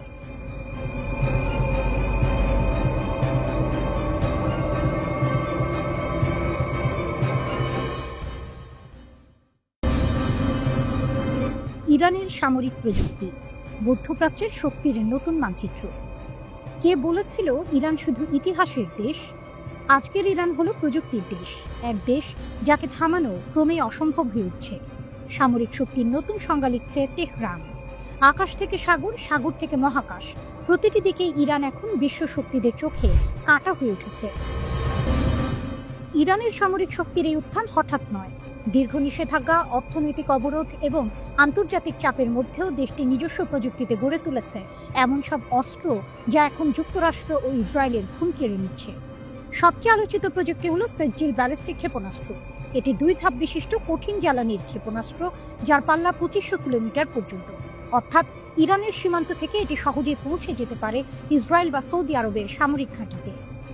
ইরানের সামরিক প্রযুক্তি, মধ্যপ্রাচ্যের শক্তির নতুন মানচিত্র। কে বলেছিল ইরান শুধু ইতিহাসের দেশ? আজকের ইরান হলো প্রযুক্তির দেশ, এক দেশ যাকে থামানো ক্রমেই অসম্ভব হয়ে উঠছে। সামরিক শক্তির নতুন সংজ্ঞা লিখছে তেহরান। আকাশ থেকে সাগর, সাগর থেকে মহাকাশ, প্রতিটি দিকেই ইরান এখন বিশ্ব শক্তিদের চোখে কাঁটা হয়ে উঠেছে। ইরানের সামরিক শক্তির এই উত্থান হঠাৎ নয়। দীর্ঘ নিষেধাজ্ঞা, অর্থনৈতিক অবরোধ এবং আন্তর্জাতিক চাপের মধ্যেও দেশটি নিজস্ব প্রযুক্তিতে গড়ে তুলেছে এমন সব অস্ত্র, যা এখন যুক্তরাষ্ট্র ও ইসরায়েলের ঘুম কেড়ে নিচ্ছে। সবচেয়ে আলোচিত প্রযুক্তি হলো সেজ্জিল ব্যালিস্টিক ক্ষেপণাস্ত্র। এটি 2 ধাপ বিশিষ্ট কঠিন জ্বালানির ক্ষেপণাস্ত্র, যার পাল্লা 2500 কিলোমিটার পর্যন্ত। অর্থাৎ ইরানের সীমান্ত থেকে এটি সহজে পৌঁছে যেতে পারে ইসরায়েল বা সৌদি আরবের সামরিক ঘাঁটিতে।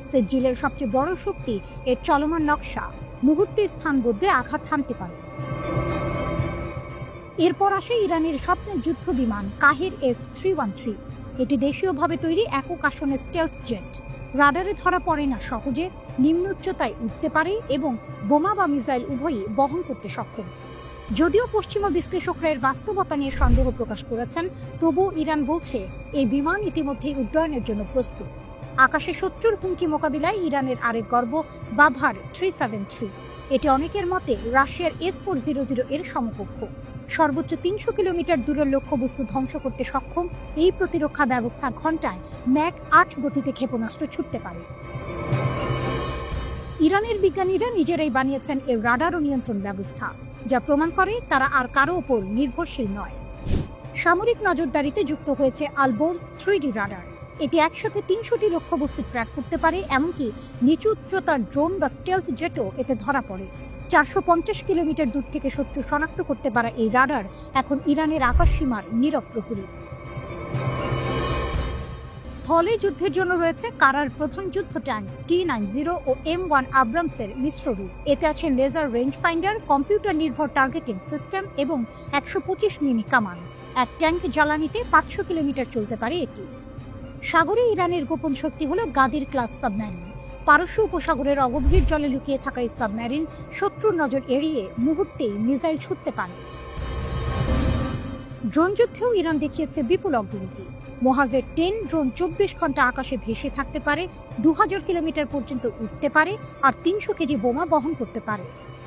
সেজ্জিলের সবচেয়ে বড় শক্তি এর চলমান নকশা, মুহূর্তে স্থান বদলে আঘাত হানতে পারে। এরপর আসে ইরানের স্বপ্নের যুদ্ধ বিমান কাহের F-313। এটি দেশীয়ভাবে তৈরি একক আসনের স্টেলথ জেট। রাডারে ধরা পড়ে না সহজে, নিম্ন উচ্চতায় উঠতে পারে এবং বোমা বা মিসাইল উভয়ই বহন করতে সক্ষম। যদিও পশ্চিমা বিশ্লেষকরা এর বাস্তবতা নিয়ে সন্দেহ প্রকাশ করেছেন, তবুও ইরান বলছে এই বিমান ইতিমধ্যেই উড্ডয়নের জন্য প্রস্তুত। আকাশে শত্রুর হুমকি মোকাবিলায় ইরানের আরেক গর্ব বাভার 373। এটি অনেকের মতে রাশিয়ার S-400 এর সমকক্ষ। সর্বোচ্চ 300 কিলোমিটার দূরের লক্ষ্যবস্তু ধ্বংস করতে সক্ষম এই প্রতিরক্ষা ব্যবস্থা ঘণ্টায় ম্যাক 8 গতিতে ক্ষেপণাস্ত্র ছুটতে পারে। ইরানের বিজ্ঞানীরা নিজেরাই বানিয়েছেন এর রাডার ও নিয়ন্ত্রণ ব্যবস্থা, যা প্রমাণ করে তারা আর কারো ওপর নির্ভরশীল নয়। সামরিক নজরদারিতে যুক্ত হয়েছে আলবোর্স 3D রাডার। এটি একসাথে 300টি লক্ষ্যবস্তু ট্র্যাক করতে পারে, এমনকি নিচু উচ্চতার ড্রোন বা স্টেলথ জেটও এতে ধরা পড়ে। 450 কিলোমিটার দূর থেকে শত্রু শনাক্ত করতে পারা এই রাডার এখন ইরানের আকাশ সীমার নীরব প্রহরী। স্থলে যুদ্ধের জন্য রয়েছে কারার প্রধান যুদ্ধ ট্যাঙ্ক T-90 ও M1 আব্রামসের মিশ্র রূপ। এতে আছে লেজার রেঞ্জ ফাইন্ডার, কম্পিউটার নির্ভর টার্গেটিং সিস্টেম এবং 125 মিমি কামান। এক ট্যাঙ্ক জ্বালানিতে 500 কিলোমিটার চলতে পারে এটি। সাগরে ইরানের গোপন শক্তি হল গাদির ক্লাস সাবমেরিন। পারস্য উপসাগরের অগভীর জলে লুকিয়ে থাকা এই সাবমেরিন শত্রুর নজর এড়িয়ে মুহূর্তেই মিসাইল ছুটতে পারে। ড্রোন যুদ্ধেও ইরান দেখিয়েছে বিপুল অগ্রগতি। মোহাজের 10 ড্রোন 24 ঘন্টা আকাশে ভেসে থাকতে পারে, 2000 কিলোমিটার পর্যন্ত উঠতে পারে আর 300 কেজি বোমা বহন করতে পারে।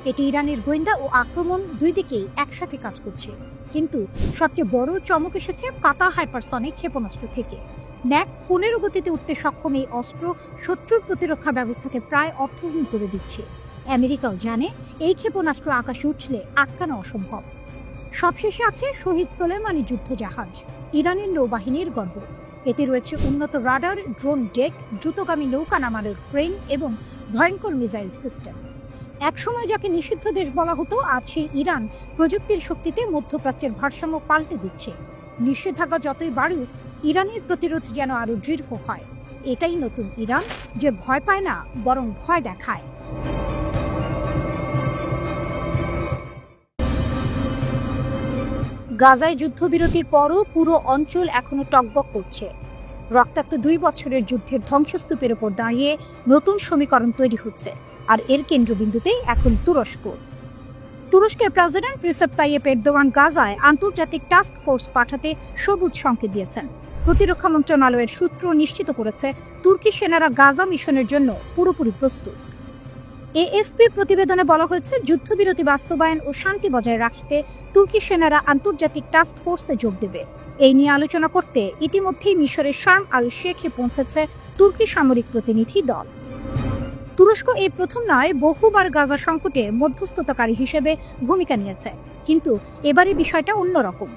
এটি ইরানের গোয়েন্দা ও আক্রমণ দুই দিকেই একসাথে কাজ করছে। কিন্তু সবচেয়ে বড় চমক এসেছে পাতা হাইপারসনিক ক্ষেপণাস্ত্র থেকে। ম্যাক 15 গতিতে উঠতে সক্ষম এই অস্ত্র শত্রুর প্রতিরক্ষা ব্যবস্থাকে প্রায় অর্থহীন করে দিচ্ছে। আমেরিকাও জানে এই ক্ষেপণাস্ত্র আকাশে উঠলে আটকানো অসম্ভব। সবশেষে আছে শহীদ সোলেমানি যুদ্ধজাহাজ, ইরানের নৌবাহিনীর গর্ব। এতে রয়েছে উন্নত রাডার, ড্রোন ডেক, দ্রুতগামী নৌকা নামানোর ক্রেন এবং ভয়ঙ্কর মিসাইল সিস্টেম। একসময় যাকে নিষিদ্ধ দেশ বলা হতো, আজ সেই ইরান প্রযুক্তির শক্তিতে মধ্যপ্রাচ্যের ভারসাম্য পাল্টে দিচ্ছে। নিষেধাজ্ঞা যতই বাড়ুক, ইরানের প্রতিরোধ যেন আরো দৃঢ় হয়। এটাই নতুন ইরান, যে ভয় পায় না, বরং ভয় দেখায়। গাজায় যুদ্ধবিরতির পরও পুরো অঞ্চল এখনো টগবগ করছে। রক্তাক্ত 2 বছরের যুদ্ধের ধ্বংসস্তূপের ওপর দাঁড়িয়ে নতুন সমীকরণ তৈরি হচ্ছে, আর এর কেন্দ্রবিন্দুতে এখন তুরস্ক। তুরস্কের প্রেসিডেন্ট রিসেপ তাইয়েপ এরদোয়ান গাজায় আন্তর্জাতিক টাস্ক ফোর্স পাঠাতে সবুজ সংকেত দিয়েছেন। প্রতিরক্ষা মন্ত্রণালয়ের সূত্র নিশ্চিত করেছে, তুর্কি সেনারা গাজা মিশনের জন্য পুরোপুরি প্রস্তুত। এএফপির প্রতিবেদনে বলা হয়েছে, যুদ্ধবিরতি বাস্তবায়ন ও শান্তি বজায় রাখতে তুর্কি সেনারা আন্তর্জাতিক টাস্ক ফোর্সে যোগ দেবে। এই নিয়ে আলোচনা করতে ইতিমধ্যেই মিশরের শার্ম আল শেখে পৌঁছেছে তুর্কি সামরিক প্রতিনিধি দল। তুরস্ক এই প্রথম নয়, বহুবার গাজা সংকটে মধ্যস্থতাকারী হিসেবে ভূমিকা নিয়েছে, কিন্তু এবারে বিষয়টা অন্যরকম।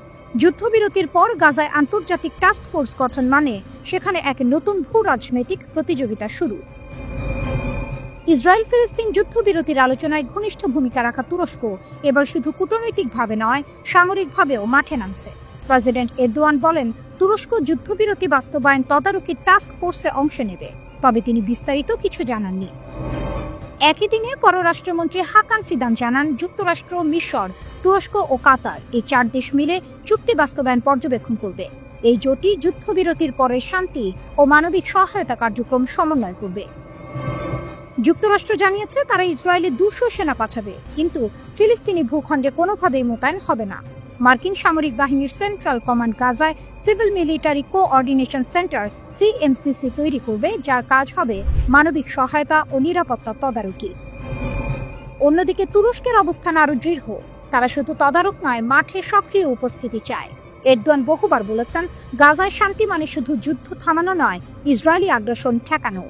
যুদ্ধবিরতির পর গাজায় আন্তর্জাতিক টাস্ক ফোর্স গঠন মানে সেখানে এক নতুন ভূ রাজনৈতিক প্রতিযোগিতা শুরু। ইসরায়েল ফিলিস্তিন যুদ্ধবিরতির আলোচনায় ঘনিষ্ঠ ভূমিকা রাখা তুরস্ক এবার শুধু কূটনৈতিকভাবে নয়, সামরিকভাবেও মাঠে নামছে। প্রেসিডেন্ট এরদোয়ান বলেন, তুরস্ক যুদ্ধবিরতি বাস্তবায়ন তদারকি টাস্ক ফোর্সে অংশ নেবে, তবে তিনি বিস্তারিত কিছু জানাননি। একই দিনে পররাষ্ট্রমন্ত্রী হাকান ফিদান জানান, যুক্তরাষ্ট্র, মিশর, তুরস্ক ও কাতার এই 4 দেশ মিলে চুক্তি বাস্তবায়ন পর্যবেক্ষণ করবে। এই জোটই যুদ্ধবিরতির পরে শান্তি ও মানবিক সহায়তা কার্যক্রম সমন্বয় করবে। যুক্তরাষ্ট্র জানিয়েছে, তারা ইসরায়েলে 200 সেনা পাঠাবে, কিন্তু ফিলিস্তিনি ভূখণ্ডে কোনোভাবেই মোতায়েন হবে না। মার্কিন সামরিক বাহিনীর সেন্ট্রাল কমান্ড গাজায় সিভিল মিলিটারি কোঅর্ডিনেশন সেন্টার সিএমসিসি তৈরি করবে, যার কাজ হবে মানবিক সহায়তা ও নিরাপত্তা তদারকি। অন্যদিকে তুরস্কের অবস্থান আরও দৃঢ়। তারা শুধু তদারক নয়, মাঠে সক্রিয় উপস্থিতি চায়। এরদোয়ান বহুবার বলেছেন, গাজায় শান্তি মানে শুধু যুদ্ধ থামানো নয়, ইসরায়েলি আগ্রাসন ঠেকানো।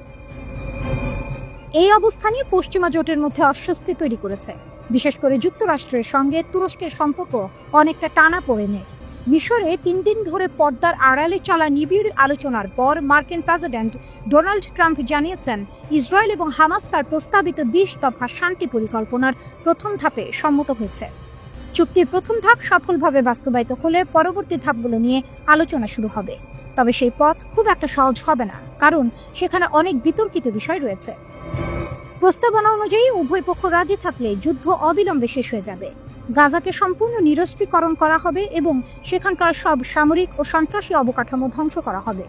এই অবস্থানই পশ্চিমা জোটের মধ্যে অস্বস্তি তৈরি করেছে। বিশেষ করে যুক্তরাষ্ট্রের সঙ্গে তুরস্কের সম্পর্ক অনেকটা টানা পড়ে নেয়। মিশরে 3 দিন ধরে পর্দার আড়ালে চলা নিবিড় আলোচনার পর মার্কিন প্রেসিডেন্ট ডোনাল্ড ট্রাম্প জানিয়েছেন, ইসরায়েল এবং হামাস তার প্রস্তাবিত 20 দফা শান্তি পরিকল্পনার প্রথম ধাপে সম্মত হয়েছে। চুক্তির প্রথম ধাপ সফলভাবে বাস্তবায়িত হলে পরবর্তী ধাপগুলো নিয়ে আলোচনা শুরু হবে। তবে সেই পথ খুব একটা সহজ হবে না, কারণ সেখানে অনেক বিতর্কিত বিষয় রয়েছে। প্রস্তাবনা অনুযায়ী উভয় পক্ষ রাজি থাকলে যুদ্ধ অবিলম্বে শেষ হয়ে যাবে। গাজাকে সম্পূর্ণ নিরস্ত্রীকরণ করা হবে এবং সেখানকার সব সামরিক ও সন্ত্রাসী অবকাঠামো ধ্বংস করা হবে।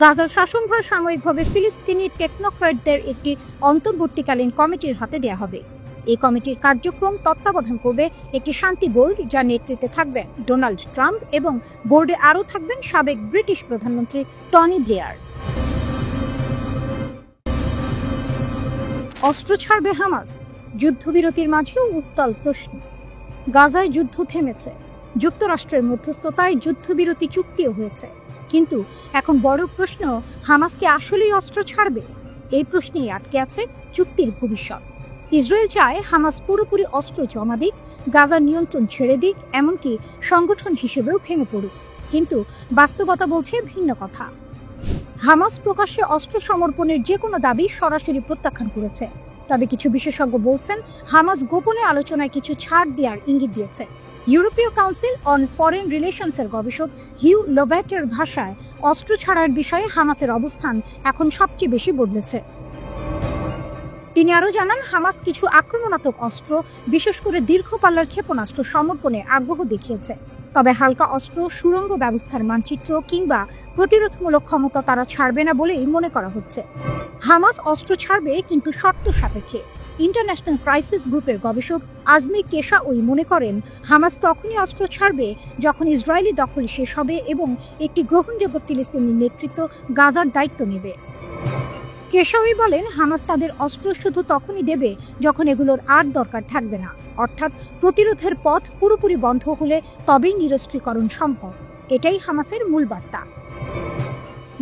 গাজার শাসনভার সাময়িকভাবে ফিলিস্তিনি টেকনোক্র্যাটদের একটি অন্তর্বর্তীকালীন কমিটির হাতে দেওয়া হবে। এই কমিটির কার্যক্রম তত্ত্বাবধান করবে একটি শান্তি বোর্ড, যার নেতৃত্বে থাকবেন ডোনাল্ড ট্রাম্প, এবং বোর্ডে আরও থাকবেন সাবেক ব্রিটিশ প্রধানমন্ত্রী টনি ব্লেয়ার। অস্ত্র ছাড়বে হামাস? যুদ্ধবিরতির মাঝেও উত্তাল প্রশ্ন। গাজায় যুদ্ধ থেমেছে, যুক্তরাষ্ট্রের মধ্যস্থতায় যুদ্ধবিরতি চুক্তিও হয়েছে, কিন্তু এখন বড় প্রশ্ন, হামাস কি আসলেই অস্ত্র ছাড়বে? এই প্রশ্নেই আটকে আছে চুক্তির ভবিষ্যৎ। ইসরায়েল চায় হামাস পুরোপুরি অস্ত্র জমা দিক, গাজার নিয়ন্ত্রণ ছেড়ে দিক, এমনকি সংগঠন হিসেবেও ভেঙে পড়ুক, কিন্তু বাস্তবতা বলছে ভিন্ন কথা। হামাস প্রকাশ্যে অস্ত্র সমর্পণের যে কোনো দাবি সরাসরি প্রত্যাখ্যান করেছে। তবে কিছু বিশেষজ্ঞ বলছেন, হামাস গোপনে আলোচনায় কিছু ছাড় দেওয়ার ইঙ্গিত দিয়েছে। ইউরোপীয় কাউন্সিল অন ফরেন রিলেশনসের গবেষক হিউ লোভ্যাটের ভাষায়, অস্ত্র ছাড়ার বিষয়ে হামাসের অবস্থান এখন সবচেয়ে বেশি বদলেছে। তিনি আরও জানান, হামাস কিছু আক্রমণাত্মক অস্ত্র, বিশেষ করে দীর্ঘ পাল্লার ক্ষেপণাস্ত্র সমর্পণে আগ্রহ দেখিয়েছে। তবে হালকা অস্ত্র, সুড়ঙ্গ ব্যবস্থার মানচিত্র কিংবা প্রতিরোধমূলক ক্ষমতা তারা ছাড়বে না বলেই মনে করা হচ্ছে। হামাস অস্ত্র ছাড়বে, কিন্তু শর্ত সাপেক্ষে। ইন্টারন্যাশনাল ক্রাইসিস গ্রুপের গবেষক আজমি কেশাউই মনে করেন, হামাস তখনই অস্ত্র ছাড়বে যখন ইসরায়েলি দখল শেষ হবে এবং একটি গ্রহণযোগ্য ফিলিস্তিনি নেতৃত্ব গাজার দায়িত্ব নেবে। কেশাউই বলেন, হামাস তাদের অস্ত্র শুধু তখনই দেবে যখন এগুলোর আর দরকার থাকবে না, অর্থাৎ প্রতিরোধের পথ পুরোপুরি বন্ধ হলে তবেই নিরস্ত্রীকরণ সম্ভব। এটাই হামাসের মূল বার্তা।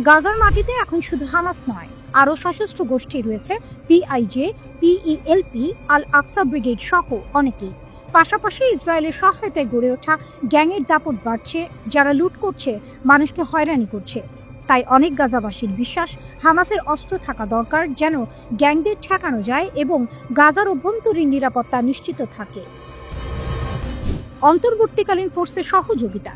গাজার মাটিতে এখন শুধু হামাস নয়, আরও সশস্ত্র গোষ্ঠী রয়েছে, পিআইজে, পিইএলপি, আল আকসা ব্রিগেড সহ অনেকেই। পাশাপাশি ইসরায়েলের সহায়তায় গড়ে ওঠা গ্যাংয়ের দাপট বাড়ছে, যারা লুট করছে, মানুষকে হয়রানি করছে। তাই অনেক গাজাবাসীর বিশ্বাস হামাসের অস্ত্র থাকা দরকার, যেন গ্যাংদের ঠেকানো যায় এবং গাজার অভ্যন্তরীণ নিরাপত্তা নিশ্চিত থাকে। অন্তর্বর্তীকালীন ফোর্সের সহযোগিতা।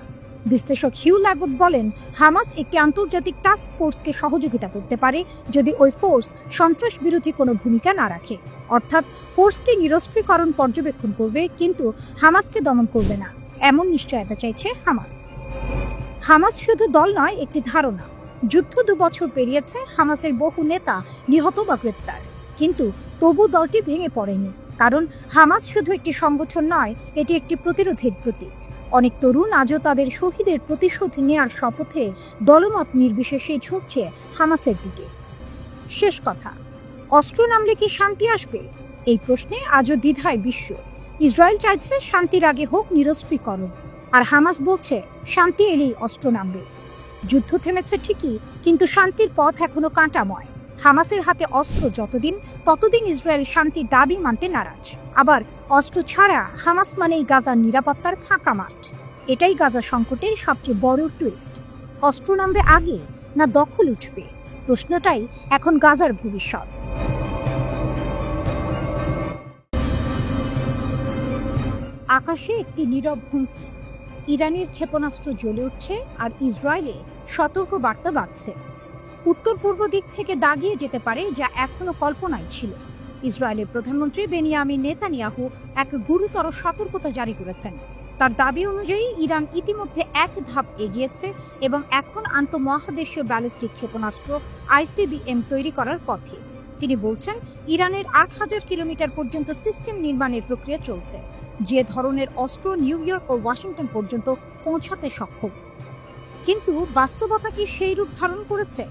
বিশ্লেষক হিউ ল্যাভট বলেন, হামাস একটি আন্তর্জাতিক টাস্ক ফোর্সকে সহযোগিতা করতে পারে যদি ওই ফোর্স সন্ত্রাস বিরোধী কোনো ভূমিকা না রাখে। অর্থাৎ ফোর্সটি নিরস্ত্রীকরণ পর্যবেক্ষণ করবে, কিন্তু হামাসকে দমন করবে না, এমন নিশ্চয়তা চাইছে হামাস। হামাস শুধু দল নয়, একটি ধারণা। যুদ্ধ 2 বছর পেরিয়েছে, হামাসের বহু নেতা নিহত বা গ্রেপ্তার, কিন্তু তবু দলটি ভেঙে পড়েনি। কারণ হামাস শুধু একটি সংগঠন নয়, এটি একটি প্রতিরোধের প্রতীক। অনেক তরুণ আজও তাদের শহীদের প্রতিশোধ নেয়ার শপথে দলমত নির্বিশেষে ছুটছে হামাসের দিকে। শেষ কথা, অস্ত্র নামলে কি শান্তি আসবে? এই প্রশ্নে আজও দ্বিধায় বিশ্ব। ইসরায়েল চাইছে শান্তির আগে হোক নিরস্ত্রীকরণ, আর হামাস বলছে শান্তি এলেই অস্ত্র নামবে। যুদ্ধ থেমেছে ঠিকই, কিন্তু শান্তির পথ এখনো কাঁটাময়। হামাসের হাতে অস্ত্র যতদিন, ততদিন ইসরায়েল শান্তির দাবি মানতে নারাজ। আবার অস্ত্র ছাড়া হামাস মানেই গাজার নিরাপত্তার ফাঁকা মাঠ। এটাই গাজা সংকটের সবচেয়ে বড় টুইস্ট। অস্ত্র নামবে আগে না দখল উঠবে? প্রশ্নটাই এখন গাজার ভবিষ্যৎ। আকাশে একটি নীরব হুমকি। ইরানের ক্ষেপণাস্ত্র জ্বলে উঠছে, আর ইসরায়েলে সতর্ক বার্তা বাজছে। উত্তর পূর্ব দিক থেকে দাগিয়ে যেতে পারে, যা এখনো কল্পনায় ছিল। ইসরায়েলের প্রধানমন্ত্রী বেনিয়ামিন নেতানিয়াহু এক গুরুতর সতর্কতা জারি করেছেন। তার দাবি অনুযায়ী ইরান ইতিমধ্যে এক ধাপ এগিয়েছে এবং এখন আন্তঃমহাদেশীয় ব্যালিস্টিক ক্ষেপণাস্ত্র ICBM তৈরি করার পথে। তিনি বলছেন, ইরানের 8000 কিলোমিটার পর্যন্ত সিস্টেম নির্মাণের প্রক্রিয়া চলছে, যে ধরনের অস্ত্র নিউ ইয়র্ক ও ওয়াশিংটন পর্যন্ত পৌঁছাতে সক্ষম। কিন্তু বাস্তবতা কি সেই রূপ ধারণ করেছে?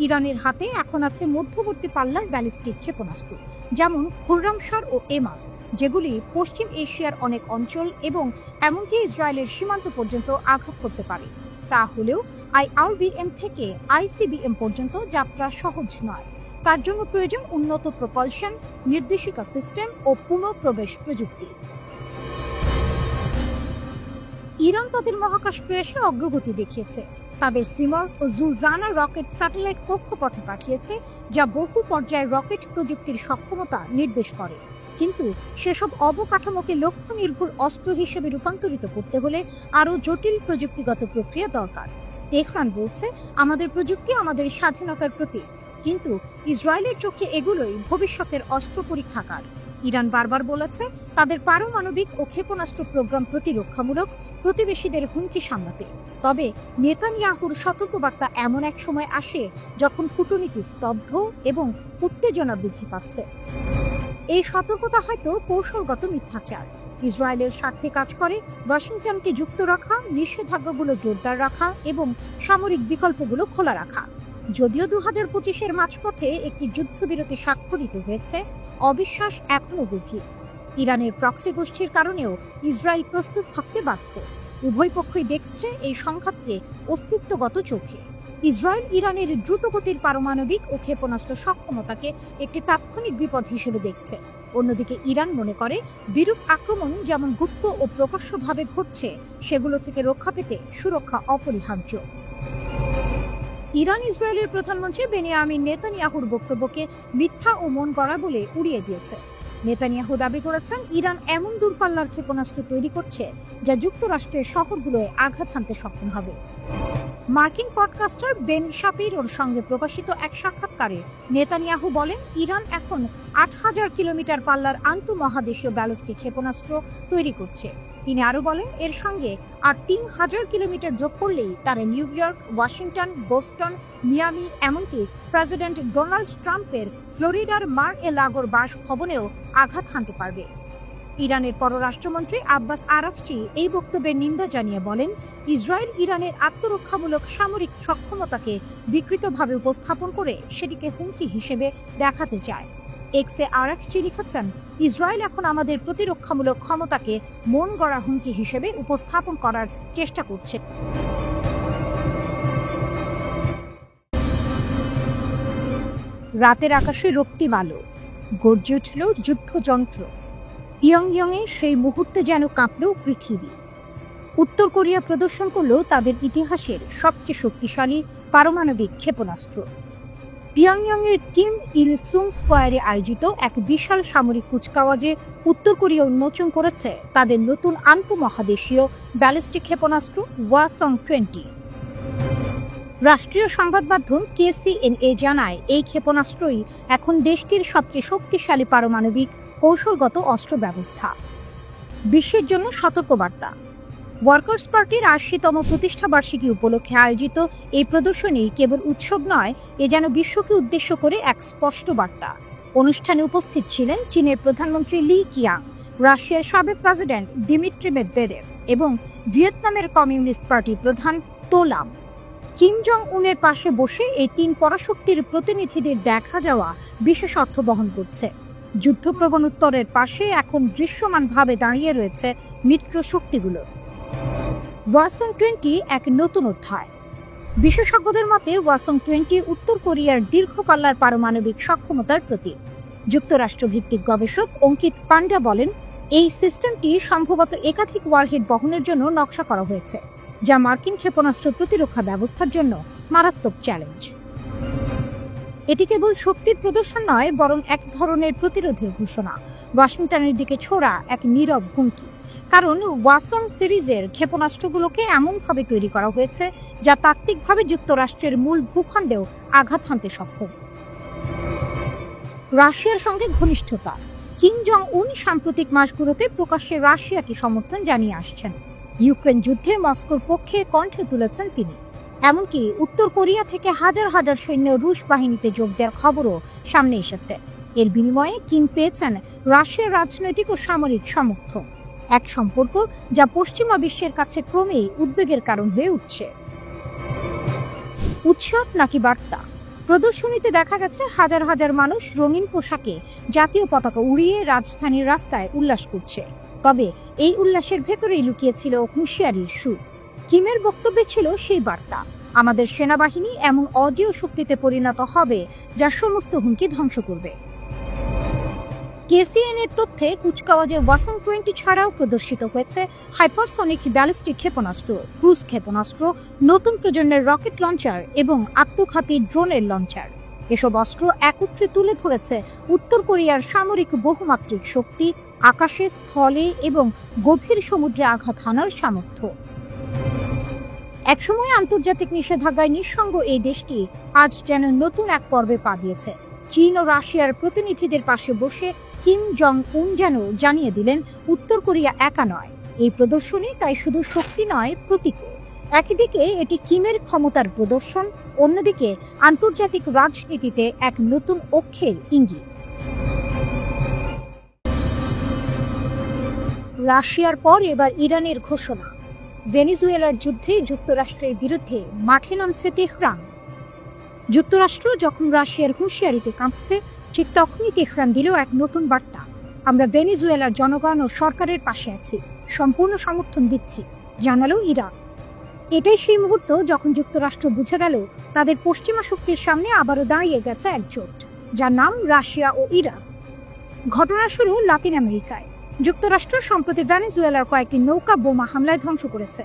ইরানের হাতে এখন আছে মধ্যবর্তী পাল্লার ব্যালিস্টিক ক্ষেপণাস্ত্র, যেমন খুররামশার ও এমা, যেগুলি পশ্চিম এশিয়ার অনেক অঞ্চল এবং এমনকি ইসরায়েলের সীমান্ত পর্যন্ত আঘাত করতে পারে। তা হলেও IRBM থেকে ICBM পর্যন্ত যাত্রা সহজ নয়। তার জন্য প্রয়োজন উন্নত প্রপালশন, নির্দেশিকা সিস্টেম ও পুনঃপ্রবেশ প্রযুক্তি। ইরান তাদের মহাকাশ প্রয়াসে অগ্রগতি দেখিয়েছে। তাদের সিমর ও জুলজানা রকেট স্যাটেলাইট কক্ষপথে পাঠিয়েছে, যা বহু পর্যায়ের রকেট প্রযুক্তির সক্ষমতা নির্দেশ করে। কিন্তু সেসব অবকাঠামোকে লক্ষ্য নির্ভুল অস্ত্র হিসেবে রূপান্তরিত করতে হলে আরও জটিল প্রযুক্তিগত প্রক্রিয়া দরকার। তেহরান বলছে, আমাদের প্রযুক্তি আমাদের স্বাধীনতার প্রতীক, কিন্তু ইসরায়েলের চোখে এগুলোই ভবিষ্যতের অস্ত্র পরীক্ষাগার। ইরান বারবার বলেছে, তাদের পারমাণবিক ও ক্ষেপণাস্ত্র প্রোগ্রাম প্রতিরক্ষামূলক, প্রতিবেশীদের হুমকি সামলাতে। তবে নেতানিয়াহুর সতর্কবার্তা এমন এক সময় আসে যখন কূটনীতি স্তব্ধ এবং উত্তেজনা বৃদ্ধি পাচ্ছে। এই সতর্কতা হয়তো কৌশলগত মিথ্যাচার। ইসরায়েলের স্বার্থে কাজ করে ওয়াশিংটনকে যুক্ত রাখা, নিষেধাজ্ঞাগুলো জোরদার রাখা এবং সামরিক বিকল্পগুলো খোলা রাখা। যদিও 2025-এর মাঝপথে একটি যুদ্ধবিরতি স্বাক্ষরিত হয়েছে, অবিশ্বাস এখনো গভীর। ইরানের প্রক্সি গোষ্ঠীর কারণেও ইসরায়েল প্রস্তুত থাকতে বাধ্য। উভয় পক্ষই দেখছে এই সংঘাতকে অস্তিত্বগত চোখে। ইসরায়েল ইরানের দ্রুতগতির পারমাণবিক ও ক্ষেপণাস্ত্র সক্ষমতাকে একটি তাৎক্ষণিক বিপদ হিসেবে দেখছে। অন্যদিকে ইরান মনে করে, বিরূপ আক্রমণ যেমন গুপ্ত ও প্রকাশ্যভাবে ঘটছে, সেগুলো থেকে রক্ষা পেতে সুরক্ষা অপরিহার্য। ইরান ইসরায়েলের প্রধানমন্ত্রী বেনিয়ামিন নেতানিয়াহুর বক্তব্যকে মিথ্যা ও মন গড়া বলে উড়িয়ে দিয়েছে। নেতানিয়াহু দাবি করেছেন, ইরান এমন দূরপাল্লার ক্ষেপণাস্ত্র তৈরি করছে যা যুক্তরাষ্ট্রের শহরগুলোয় আঘাত হানতে সক্ষম হবে। মার্কিন পডকাস্টার বেন শাপিরোর সঙ্গে প্রকাশিত এক সাক্ষাৎকারে নেতানিয়াহু বলেন, ইরান এখন 8000 কিলোমিটার পাল্লার আন্তঃমহাদেশীয় ব্যালিস্টিক ক্ষেপণাস্ত্র তৈরি করছে। তিনি আরও বলেন, এর সঙ্গে আর 3000 কিলোমিটার যোগ করলেই তারা new York, Washington, Boston, Miami, এমনকি প্রেসিডেন্ট ডোনাল্ড ট্রাম্পের ফ্লোরিডার মার-এ-লাগোর বাসভবনেও আঘাত হানতে পারবে। ইরানের পররাষ্ট্রমন্ত্রী আব্বাস আরাকচি এই বক্তব্যের নিন্দা জানিয়ে বলেন, ইসরায়েল ইরানের আত্মরক্ষামূলক সামরিক সক্ষমতাকে বিকৃতভাবে উপস্থাপন করে সেটিকে হুমকি হিসেবে দেখাতে চায়। এক্সে আরাকচি লিখেছেন, ইসরায়েল এখন আমাদের প্রতিরক্ষামূলক ক্ষমতাকে মন গড়া হুমকি হিসেবে উপস্থাপন করার চেষ্টা করছে। রাতের আকাশে রক্তিম আলো, গর্জে উঠল যুদ্ধযন্ত্র। পিয়ংইয়ংয়ে সেই মুহূর্তে যেন কাঁপল পৃথিবী। উত্তর কোরিয়া প্রদর্শন করল তাদের ইতিহাসের সবচেয়ে শক্তিশালী পারমাণবিক ক্ষেপণাস্ত্র। পিয়ংইয়ংয়ের কিম ইল সুং স্কোয়ারে আয়োজিত এক বিশাল সামরিক কুচকাওয়াজে উত্তর কোরিয়া উন্মোচন করেছে তাদের নতুন আন্তঃমহাদেশীয় ব্যালিস্টিক ক্ষেপণাস্ত্র ওয়াসং-20। রাষ্ট্রীয় সংবাদ মাধ্যম KCNA জানায়, এই ক্ষেপণাস্ত্রই এখন দেশটির সবচেয়ে শক্তিশালী পারমাণবিক কৌশলগত অস্ত্র ব্যবস্থা। বিশ্বের জন্য সতর্কবার্তা। ওয়ার্কার্স পার্টির ৮০তম প্রতিষ্ঠাবার্ষিকী উপলক্ষে আয়োজিত এই প্রদর্শনী কেবল উৎসব নয়, এ যেন বিশ্বকে উদ্দেশ্য করে এক স্পষ্ট বার্তা। অনুষ্ঠানে উপস্থিত ছিলেন চীনের প্রধানমন্ত্রী লি কিয়াং, রাশিয়ার সাবেক প্রেসিডেন্ট দিমিত্রি মেদভেদেভ এবং ভিয়েতনামের কমিউনিস্ট পার্টির প্রধান তো লাম। কিম জং উনের পাশে বসে এই তিন পরাশক্তির প্রতিনিধিদের দেখা যাওয়া বিশেষ অর্থ বহন করছে। যুদ্ধপ্রবণ উত্তরের পাশে এখন দৃশ্যমানভাবে দাঁড়িয়ে রয়েছে মিত্র শক্তিগুলো। ওয়াসং-20 এক নতুন অধ্যায়। বিশেষজ্ঞদের মতে ওয়াসং-20 উত্তর কোরিয়ার দীর্ঘপাল্লার পারমাণবিক সক্ষমতার প্রতীক। যুক্তরাষ্ট্র ভিত্তিক গবেষক অঙ্কিত পান্ডা বলেন, এই সিস্টেমটি সম্ভবত একাধিক ওয়ারহেড বহনের জন্য নকশা করা হয়েছে, যা মার্কিন ক্ষেপণাস্ত্র প্রতিরক্ষা ব্যবস্থার জন্য মারাত্মক চ্যালেঞ্জ। এটি কেবল শক্তির প্রদর্শন নয়, বরং এক ধরনের প্রতিরোধের ঘোষণা, ওয়াশিংটনের দিকে ছোড়া এক নীরব হুমকি। কারণ ওয়াসং সিরিজের ক্ষেপণাস্ত্রগুলোকে এমনভাবে তৈরি করা হয়েছে যা তাত্ত্বিকভাবে যুক্তরাষ্ট্রের মূল ভূখণ্ডেও আঘাত হানতে সক্ষম। রাশিয়ার সঙ্গে ঘনিষ্ঠতা। কিম জং উন সাম্প্রতিক মাসগুলোতে প্রকাশ্যে রাশিয়াকে সমর্থন জানিয়ে আসছেন। ইউক্রেন যুদ্ধে মস্কোর পক্ষে কণ্ঠ তুলেছেন তিনি। এমনকি উত্তর কোরিয়া থেকে হাজার হাজার সৈন্য রুশ বাহিনীতে যোগ দেওয়ার খবরও সামনে এসেছে। এর বিনিময়ে কিম পেয়েছেন রাশিয়ার রাজনৈতিক ও সামরিক সমর্থন, এক সম্পর্ক যা পশ্চিমা বিশ্বের কাছে ক্রমেই উদ্বেগের কারণ হয়ে উঠছে। উৎসব নাকি বার্তা? প্রদর্শনীতে দেখা গেছে হাজার হাজার মানুষ রঙিন পোশাকে জাতীয় পতাকা উড়িয়ে রাজধানীর রাস্তায় উল্লাস করছে। তবে এই উল্লাসের ভেতরেই লুকিয়েছিল হুঁশিয়ারির সুর। কিমের বক্তব্যে ছিল সেই বার্তা, আমাদের সেনাবাহিনী এমন অজেয় শক্তিতে পরিণত হবে যা সমস্ত হুমকি ধ্বংস করবে। KCNA-এর তথ্যে কুচকাওয়াজে ওয়াসং-20 ছাড়াও প্রদর্শিত হয়েছে হাইপারসনিক ব্যালিস্টিক ক্ষেপণাস্ত্র, ক্রুজ ক্ষেপণাস্ত্র, নতুন প্রজন্মের রকেট লঞ্চার এবং আত্মঘাতী ড্রোনের লঞ্চার। এসব অস্ত্র একত্রে তুলে ধরেছে উত্তর কোরিয়ার সামরিক বহুমাত্রিক শক্তি, আকাশে, স্থলে এবং গভীর সমুদ্রে আঘাত হানার সামর্থ্য। একসময় আন্তর্জাতিক নিষেধাজ্ঞায় নিঃসঙ্গ এই দেশটি আজ যেন নতুন এক পর্বে পা দিয়েছে। চীন ও রাশিয়ার প্রতিনিধিদের পাশে বসে কিম জং উন যেন জানিয়ে দিলেন, উত্তর কোরিয়া একা নয়। এই প্রদর্শনী তাই শুধু শক্তি নয়, প্রতীকও। একদিকে এটি কিমের ক্ষমতার প্রদর্শন, অন্যদিকে আন্তর্জাতিক রাজনীতিতে এক নতুন অক্ষের ইঙ্গিত। রাশিয়ার পর এবার ইরানের ঘোষণা। ভেনেজুয়েলার যুদ্ধে যুক্তরাষ্ট্রের বিরুদ্ধে মাঠে নামছে তেহরান। যুক্তরাষ্ট্র যখন রাশিয়ার হুঁশিয়ারিতে কাঁপছে, ঠিক তখনই তেহরান দিল এক নতুন বার্তা, আমরা ভেনেজুয়েলার জনগণ ও সরকারের পাশে আছি, সম্পূর্ণ সমর্থন দিচ্ছি, জানালো ইরান। এটাই সেই মুহূর্ত যখন যুক্তরাষ্ট্র বুঝে গেল তাদের পশ্চিমা শক্তির সামনে আবারও দাঁড়িয়ে গেছে একজোট, যার নাম রাশিয়া ও ইরান। ঘটনা শুরু লাতিন আমেরিকায়। যুক্তরাষ্ট্র সম্প্রতি ভেনেজুয়েলার কয়েকটি নৌকা বোমা হামলায় ধ্বংস করেছে।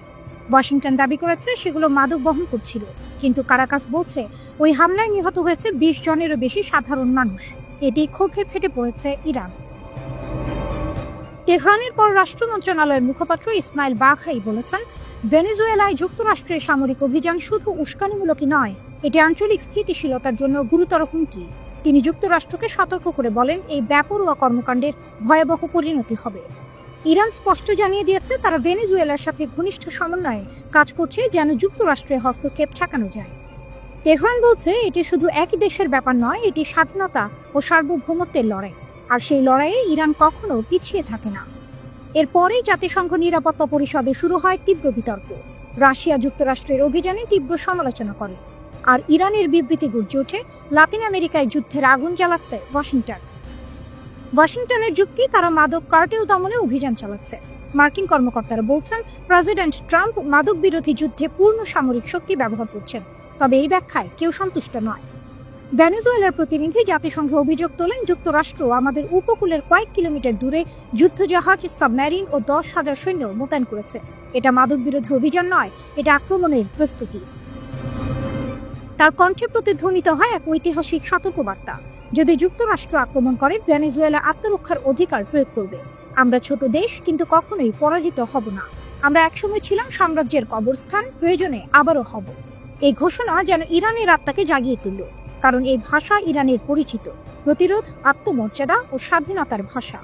ওয়াশিংটন দাবি করেছে সেগুলো মাদক বহন করছিল, কিন্তু কারাকাস বলছে ওই হামলায় নিহত হয়েছে 20 জনেরও বেশি সাধারণ মানুষ। এটি ক্ষোভে ফেটে পড়েছে ইরান। তেহরানের পররাষ্ট্র মন্ত্রণালয়ের মুখপাত্র ইসমাইল বাঘাই বলেছেন, ভেনেজুয়েলায় যুক্তরাষ্ট্রের সামরিক অভিযান শুধু উস্কানিমূলকই নয়, এটি আঞ্চলিক স্থিতিশীলতার জন্য গুরুতর হুমকি। তিনি যুক্তরাষ্ট্রকে সতর্ক করে বলেন, এই বেপরোয়া কর্মকাণ্ডের ভয়াবহ পরিণতি হবে। ইরান স্পষ্ট জানিয়ে দিয়েছে তারা ভেনেজুয়েলার সাথে ঘনিষ্ঠ সমন্বয়ে কাজ করছে যেন যুক্তরাষ্ট্রের হস্তক্ষেপ ঠেকানো যায়। তেহরান বলছে এটি শুধু একই দেশের ব্যাপার নয়, এটি স্বাধীনতা ও সার্বভৌমত্বের লড়াই, আর সেই লড়াইয়ে ইরান কখনো পিছিয়ে থাকে না। এরপরেই জাতিসংঘ নিরাপত্তা পরিষদে শুরু হয় তীব্র বিতর্ক। রাশিয়া যুক্তরাষ্ট্রের অভিযানে তীব্র সমালোচনা করে, আর ইরানের বিবৃতি গর্জে ওঠে, লাতিন আমেরিকায় যুদ্ধের আগুন জ্বালাচ্ছে ওয়াশিংটন। ওয়াশিংটনের যুক্তি, তারা মাদক কার্টেল দমনে অভিযান চালাচ্ছে। মার্কিন কর্মকর্তারা বলছেন, প্রেসিডেন্ট ট্রাম্প মাদক বিরোধী যুদ্ধে পূর্ণ সামরিক শক্তি ব্যবহার করছেন। তবে এই ব্যাখ্যায় কেউ সন্তুষ্ট নয়। ভেনেজুয়েলার প্রতিনিধি জাতিসংঘে অভিযোগ তোলেন, যুক্তরাষ্ট্র আমাদের উপকূলের কয়েক কিলোমিটার দূরে যুদ্ধজাহাজ, সাবমেরিন ও 10,000 সৈন্য মোতায়েন করেছে। এটা মাদক বিরোধী অভিযান নয়, এটা আক্রমণের প্রস্তুতি। তার কণ্ঠে প্রতিধ্বনিত হয় এক ঐতিহাসিক সতর্কবার্তা। যদি যুক্তরাষ্ট্র আক্রমণ করে, ভেনেজুয়েলা আত্মরক্ষার অধিকার প্রয়োগ করবে। আমরা ছোট দেশ, কিন্তু কখনোই পরাজিত হব না। আমরা একসময় ছিলাম সাম্রাজ্যের কবরস্থান, প্রয়োজনে আবারও হব। এই ঘোষণা যেন ইরানের আত্মাকে জাগিয়ে তুলল, কারণ এই ভাষা ইরানের পরিচিত প্রতিরোধ, আত্মমর্যাদা ও স্বাধীনতার ভাষা।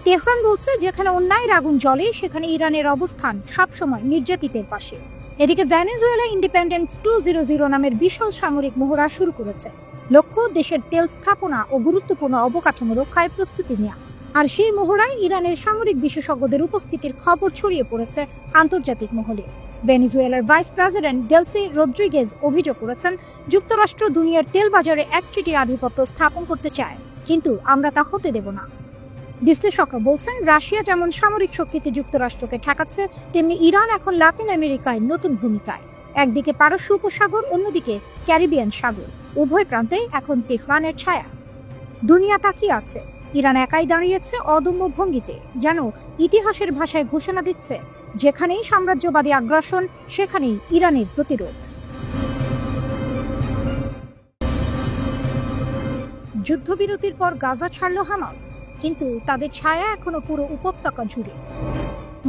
তেহরান বলছে, যেখানে অন্যায়ের আগুন জ্বলে সেখানে ইরানের অবস্থান সবসময় নির্যাতিতের পাশে। এদিকে ভেনেজুয়েলা ইন্ডিপেন্ডেন্স 200 নামের বিশাল সামরিক মহড়া শুরু করেছে। লক্ষ্য দেশের তেল স্থাপনা ও গুরুত্বপূর্ণ অবকাঠামো রক্ষায় প্রস্তুতি নেওয়া। আর সেই মহড়ায় ইরানের সামরিক বিশেষজ্ঞদের উপস্থিতির খবর ছড়িয়ে পড়েছে আন্তর্জাতিক মহলে। ভেনেজুয়েলার ভাইস প্রেসিডেন্ট ডেলসি রদ্রিগেজ অভিযোগ করেছেন, যুক্তরাষ্ট্র দুনিয়ার তেল বাজারে একচেটিয়া আধিপত্য স্থাপন করতে চায়, কিন্তু আমরা তা হতে দেব না। বিশ্লেষকরা বলছেন, রাশিয়া যেমন সামরিক শক্তিতে যুক্তরাষ্ট্রকে ঠেকাচ্ছে, তেমনি ইরান এখন লাতিন আমেরিকায় নতুন ভূমিকায়। একদিকে পারস্য উপসাগর, অন্যদিকে ক্যারিবিয়ান সাগর। উভয় প্রান্তেই এখন তেহরানের ছায়া। দুনিয়া তাকিয়ে আছে। ইরান একাই দাঁড়িয়েছে অদম্য ভঙ্গিতে, যেন ইতিহাসের ভাষায় ঘোষণা দিচ্ছে, যেখানেই সাম্রাজ্যবাদী আগ্রাসন, সেখানেই ইরানের প্রতিরোধ। যুদ্ধবিরতির পর গাজা ছাড়ল হামাস, কিন্তু তাদের ছায়া এখনো পুরো উপত্যকা জুড়ে।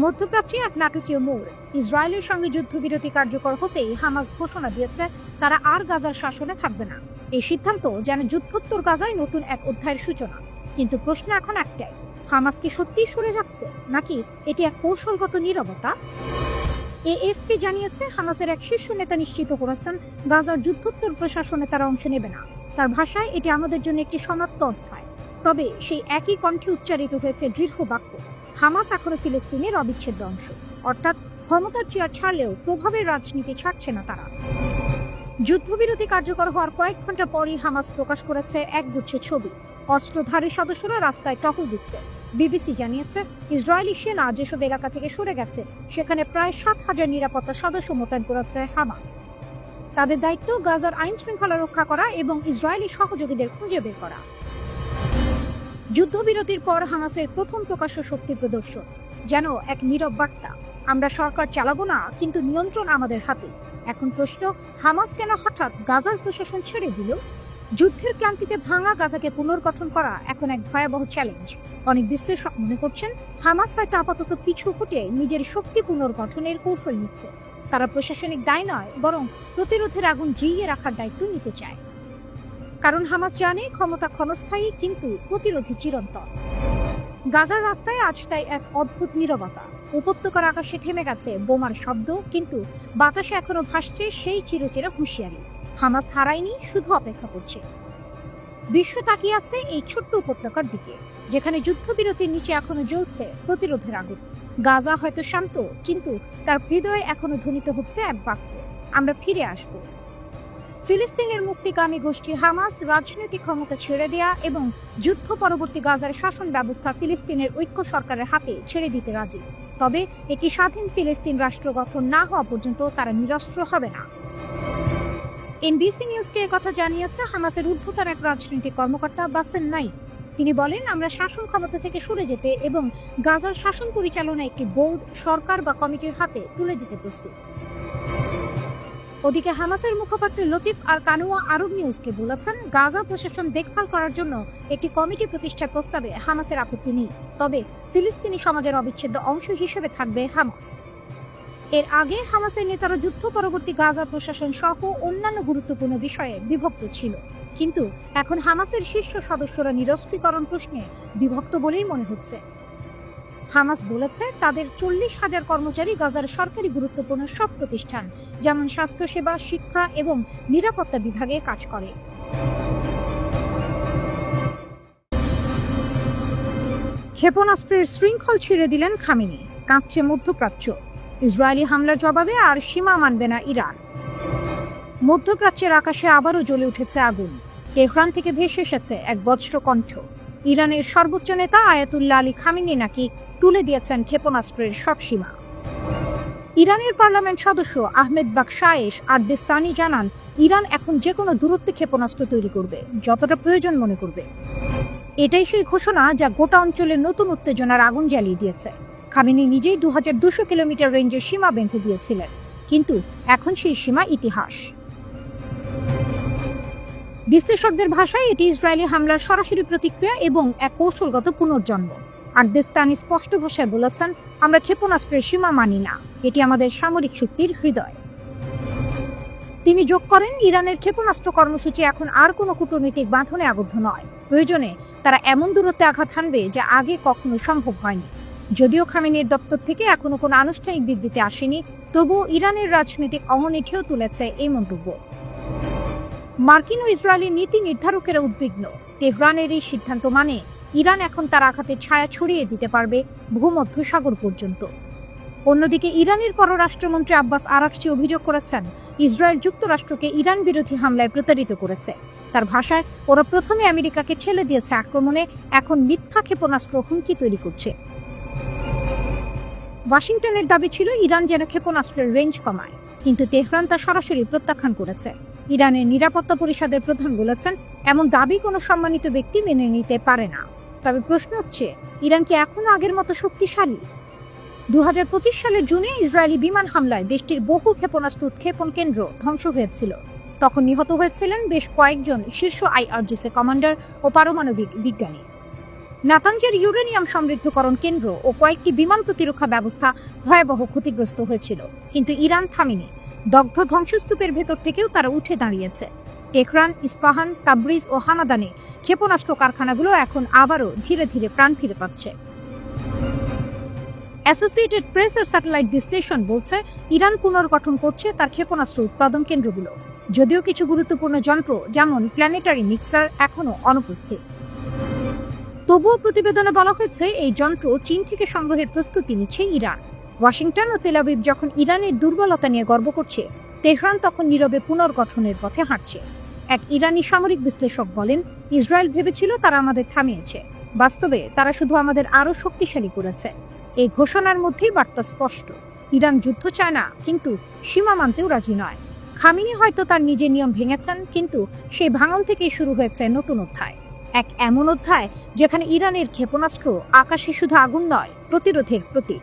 মধ্যপ্রাচ্যে এক নাটকীয় মোড়। ইসরায়েলের সঙ্গে যুদ্ধবিরতি কার্যকর হতেই হামাস ঘোষণা দিয়েছে তারা আর গাজার শাসনে থাকবে না। এই সিদ্ধান্ত যেন যুদ্ধোত্তর গাজায় নতুন এক অধ্যায়ের সূচনা। কিন্তু প্রশ্ন এখন একটাই, হামাস কি সত্যিই সরে যাচ্ছে, নাকি এটি এক কৌশলগত নীরবতা? এএফপি জানিয়েছে, হামাসের এক শীর্ষ নেতা নিশ্চিত করেছেন গাজার যুদ্ধোত্তর প্রশাসনে তারা অংশ নেবে না। তার ভাষায়, এটি আমাদের জন্য একটি সমাপ্ত অধ্যায়। তবে সেই একই কণ্ঠে উচ্চারিত হয়েছে দৃঢ় বাক্য, হামাস এখনো ফিলিস্তিনের অবিচ্ছেদ্য অংশ। অর্থাৎ ক্ষমতার চেয়ার ছাড়লেও প্রভাবের রাজনীতি ছাড়ছে না তারা। যুদ্ধবিরতি কার্যকর হওয়ার কয়েক ঘন্টা পরই হামাস প্রকাশ করেছে একগুচ্ছ ছবি। অস্ত্রধারী সদস্যরা রাস্তায় টহল দিচ্ছে। বিবিসি জানিয়েছে, ইসরায়েলি সেনা যেসব এলাকা থেকে সরে গেছে, সেখানে প্রায় 7,000 নিরাপত্তা সদস্য মোতায়েন করেছে হামাস। তাদের দায়িত্ব গাজার আইন শৃঙ্খলা রক্ষা করা এবং ইসরায়েলি সহযোগীদের খুঁজে বের করা। যুদ্ধবিরতির পর হামাসের প্রথম প্রকাশ্য শক্তি প্রদর্শন, যেন এক নীরব বার্তা, আমরা সরকার চালাবো না, কিন্তু নিয়ন্ত্রণ আমাদের হাতে। এখন প্রশ্ন, হামাস কেন হঠাৎ গাজার প্রশাসন ছেড়ে দিল? যুদ্ধের ক্লান্তিতে ভাঙা গাজাকে পুনর্গঠন করা এখন এক ভয়াবহ চ্যালেঞ্জ। অনেক বিশ্লেষক মনে করছেন, হামাস হয়তো আপাতত পিছু হটে নিজের শক্তি পুনর্গঠনের কৌশল নিচ্ছে। তারা প্রশাসনিক দায় নয়, বরং প্রতিরোধের আগুন জিইয়ে রাখার দায়িত্ব নিতে চায়। কারণ হামাস জানে, ক্ষমতা ক্ষণস্থায়ী, কিন্তু প্রতিরোধী চিরন্তন। গাজার রাস্তায় আজ তাই এক অদ্ভুত নীরবতা। উপত্যকার আকাশে থেমে গেছে বোমার শব্দ, কিন্তু বাতাসে এখনো ভাসছে সেই চিরচেরা হুঁশিয়ারি, হামাস হারায়নি, শুধু অপেক্ষা করছে। বিশ্ব তাকিয়ে আছে এই ছোট্ট উপত্যকার দিকে, যেখানে যুদ্ধবিরতির নিচে এখনো জ্বলছে প্রতিরোধের আগুন। গাজা হয়তো শান্ত, কিন্তু তার হৃদয়ে এখনো ধ্বনিত হচ্ছে এক বাক্য, আমরা ফিরে আসব। ফিলিস্তিনের মুক্তিকামী গোষ্ঠী হামাস রাজনৈতিক ক্ষমতা ছেড়ে দেয়া এবং যুদ্ধ পরবর্তী গাজার শাসন ব্যবস্থা ফিলিস্তিনের ঐক্য সরকারের হাতে ছেড়ে দিতে রাজি। তবে একটি স্বাধীন ফিলিস্তিন রাষ্ট্র গঠন না হওয়া পর্যন্ত তারা নিরস্ত্র হবে না। এনবিসি নিউজকে একথা জানিয়েছে হামাসের ঊর্ধ্বতন এক রাজনৈতিক কর্মকর্তা বাসেম নাইম। তিনি বলেন, আমরা শাসন ক্ষমতা থেকে সরে যেতে এবং গাজার শাসন পরিচালনা একটি বোর্ড, সরকার বা কমিটির হাতে তুলে দিতে প্রস্তুত। ওদিকে হামাসের মুখপাত্র লতিফ আর কানুয়া আরব নিউজকে বলেছেন, গাজা প্রশাসন দেখভাল করার জন্য একটি কমিটি প্রতিষ্ঠার প্রস্তাবে হামাসের আপত্তি নেই, তবে ফিলিস্তিনি সমাজের অবিচ্ছেদ্য অংশ হিসেবে থাকবে হামাস। এর আগে হামাসের নেতারা যুদ্ধ পরবর্তী গাজা প্রশাসন সহ অন্যান্য গুরুত্বপূর্ণ বিষয়ে বিভক্ত ছিল, কিন্তু এখন হামাসের শীর্ষ সদস্যরা নিরস্ত্রীকরণ প্রশ্নে বিভক্ত বলেই মনে হচ্ছে। হামাস বলেছে, তাদের 40,000 কর্মচারী গাজার সরকারি গুরুত্বপূর্ণ সব প্রতিষ্ঠান, যেমন স্বাস্থ্যসেবা, শিক্ষা এবং নিরাপত্তা বিভাগে কাজ করে। ক্ষেপণাস্ত্রের শৃঙ্খল ছিঁড়ে দিলেন খামেনি, কাঁপছে মধ্যপ্রাচ্য। ইসরায়েলি হামলার জবাবে আর সীমা মানবে না ইরান। মধ্যপ্রাচ্যের আকাশে আবারও জ্বলে উঠেছে আগুন। তেহরান থেকে ভেসে এসেছে এক বজ্র কণ্ঠ। ইরানের সর্বোচ্চ নেতা আয়াতুল্লাহ আলী খামেনি নাকি তুলে দিয়েছেন ক্ষেপণাস্ত্রের সব সীমা। ইরানের পার্লামেন্ট সদস্য আহমেদ বাকশায়েশ আরদেস্তানি জানান, ইরান এখন যে কোনো দূরত্বে ক্ষেপণাস্ত্র তৈরি করবে, যতটা প্রয়োজন মনে করবে। এটাই সেই ঘোষণা যা গোটা অঞ্চলে নতুন উত্তেজনার আগুন জ্বালিয়ে দিয়েছে। খামেনি নিজেই 2200 কিলোমিটার রেঞ্জের সীমা বেঁধে দিয়েছিলেন, কিন্তু এখন সেই সীমা ইতিহাস। বিশ্লেষকদের ভাষায় এটি ইসরায়েলি হামলার সরাসরি প্রতিক্রিয়া এবং এক কৌশলগত পুনর্জন্ম। আরদেস্তানি স্পষ্ট ভাষায় বলেছেন, আমরা ক্ষেপণাস্ত্রের সীমা মানি না, এটি আমাদের সামরিক শক্তির হৃদয়। তিনি যোগ করেন, ইরানের ক্ষেপণাস্ত্র কর্মসূচি এখন আর কোনো কূটনৈতিক বাঁধনে আবদ্ধ নয়। প্রয়োজনে তারা এমন দূরত্বে আঘাত হানবে যা আগে কখনো সম্ভব হয়নি। যদিও খামেনির দপ্তর থেকে এখনো কোনো আনুষ্ঠানিক বিবৃতি আসেনি, তবুও ইরানের রাজনৈতিক অঙ্গনে ঢেউ তুলেছে এই মন্তব্য। মার্কিন ও ইসরায়েলি নীতি নির্ধারকেরা উদ্বিগ্ন। তেহরানের এই সিদ্ধান্ত মানে ইরান এখন তার আঘাতের ছায়া ছড়িয়ে দিতে পারবে ভূমধ্য সাগর পর্যন্ত। অন্যদিকে ইরানের পররাষ্ট্রমন্ত্রী আব্বাস আরাকচি অভিযোগ করেছেন, ইসরায়েল যুক্তরাষ্ট্রকে ইরান বিরোধী হামলায় প্রতারিত করেছে। তার ভাষায়, ওরা প্রথমে আমেরিকাকে ঠেলে দিয়েছে আক্রমণে, এখন মিথ্যা ক্ষেপণাস্ত্র হুমকি তৈরি করছে। ওয়াশিংটনের দাবি ছিল ইরান যেন ক্ষেপণাস্ত্রের রেঞ্জ কমায়, কিন্তু তেহরান তা সরাসরি প্রত্যাখ্যান করেছে। ইরানের নিরাপত্তা পরিষদের প্রধান বলেছেন, এমন দাবি কোনো সম্মানিত ব্যক্তি মেনে নিতে পারে না। তবে প্রশ্ন হচ্ছে, ইরান কি এখনো আগের মতো শক্তিশালী? 2025 সালের জুনে ইসরায়েলি বিমান হামলায় দেশটির বহু ক্ষেপণাস্ত্র উৎক্ষেপণ কেন্দ্র ধ্বংস হয়েছিল। তখন নিহত হয়েছিলেন বেশ কয়েকজন শীর্ষ IRGC কমান্ডার ও পারমাণবিক বিজ্ঞানী। নাতানজের ইউরেনিয়াম সমৃদ্ধকরণ কেন্দ্র ও কয়েকটি বিমান প্রতিরক্ষা ব্যবস্থা ভয়াবহ ক্ষতিগ্রস্ত হয়েছিল, কিন্তু ইরান থামেনি। দগ্ধ ধ্বংসস্তূপের ভেতর থেকেও তারা উঠে দাঁড়িয়েছে। তেহরান, ইস্পাহান, তাবরিজ ও হামাদানে ক্ষেপণাস্ত্র কারখানাগুলো এখন আবারও ধীরে ধীরে প্রাণ ফিরে পাচ্ছে। অ্যাসোসিয়েটেড প্রেসের স্যাটেলাইট বিশ্লেষণ বলছে, ইরান পুনর্গঠন করছে তার ক্ষেপণাস্ত্র উৎপাদন কেন্দ্রগুলো, যদিও কিছু গুরুত্বপূর্ণ যন্ত্র যেমন প্ল্যানেটারি মিক্সার এখনও অনুপস্থিত। তবুও প্রতিবেদনে বলা হয়েছে, এই যন্ত্র চীন থেকে সংগ্রহের প্রস্তুতি নিচ্ছে ইরান। ওয়াশিংটন ও তেল আবিব যখন ইরানের দুর্বলতা নিয়ে গর্ব করছে, তেহরান তখন নীরবে পুনর্গঠনের পথে হাঁটছে। এক ইরানি সামরিক বিশ্লেষক বলেন, ইসরায়েল ভেবেছিল তারা আমাদের থামিয়েছে, বাস্তবে তারা শুধু আমাদের আরও শক্তিশালী করেছে। এই ঘোষণার মধ্যেই বার্তা স্পষ্ট, ইরান যুদ্ধ চায় না, কিন্তু সীমা মানতেও রাজি নয়। খামেনি হয়তো তার নিজের নিয়ম ভেঙেছেন, কিন্তু সেই ভাঙন থেকেই শুরু হয়েছে নতুন অধ্যায়। এক এমন অধ্যায় যেখানে ইরানের ক্ষেপণাস্ত্র আকাশে শুধু আগুন নয়, প্রতিরোধের প্রতীক।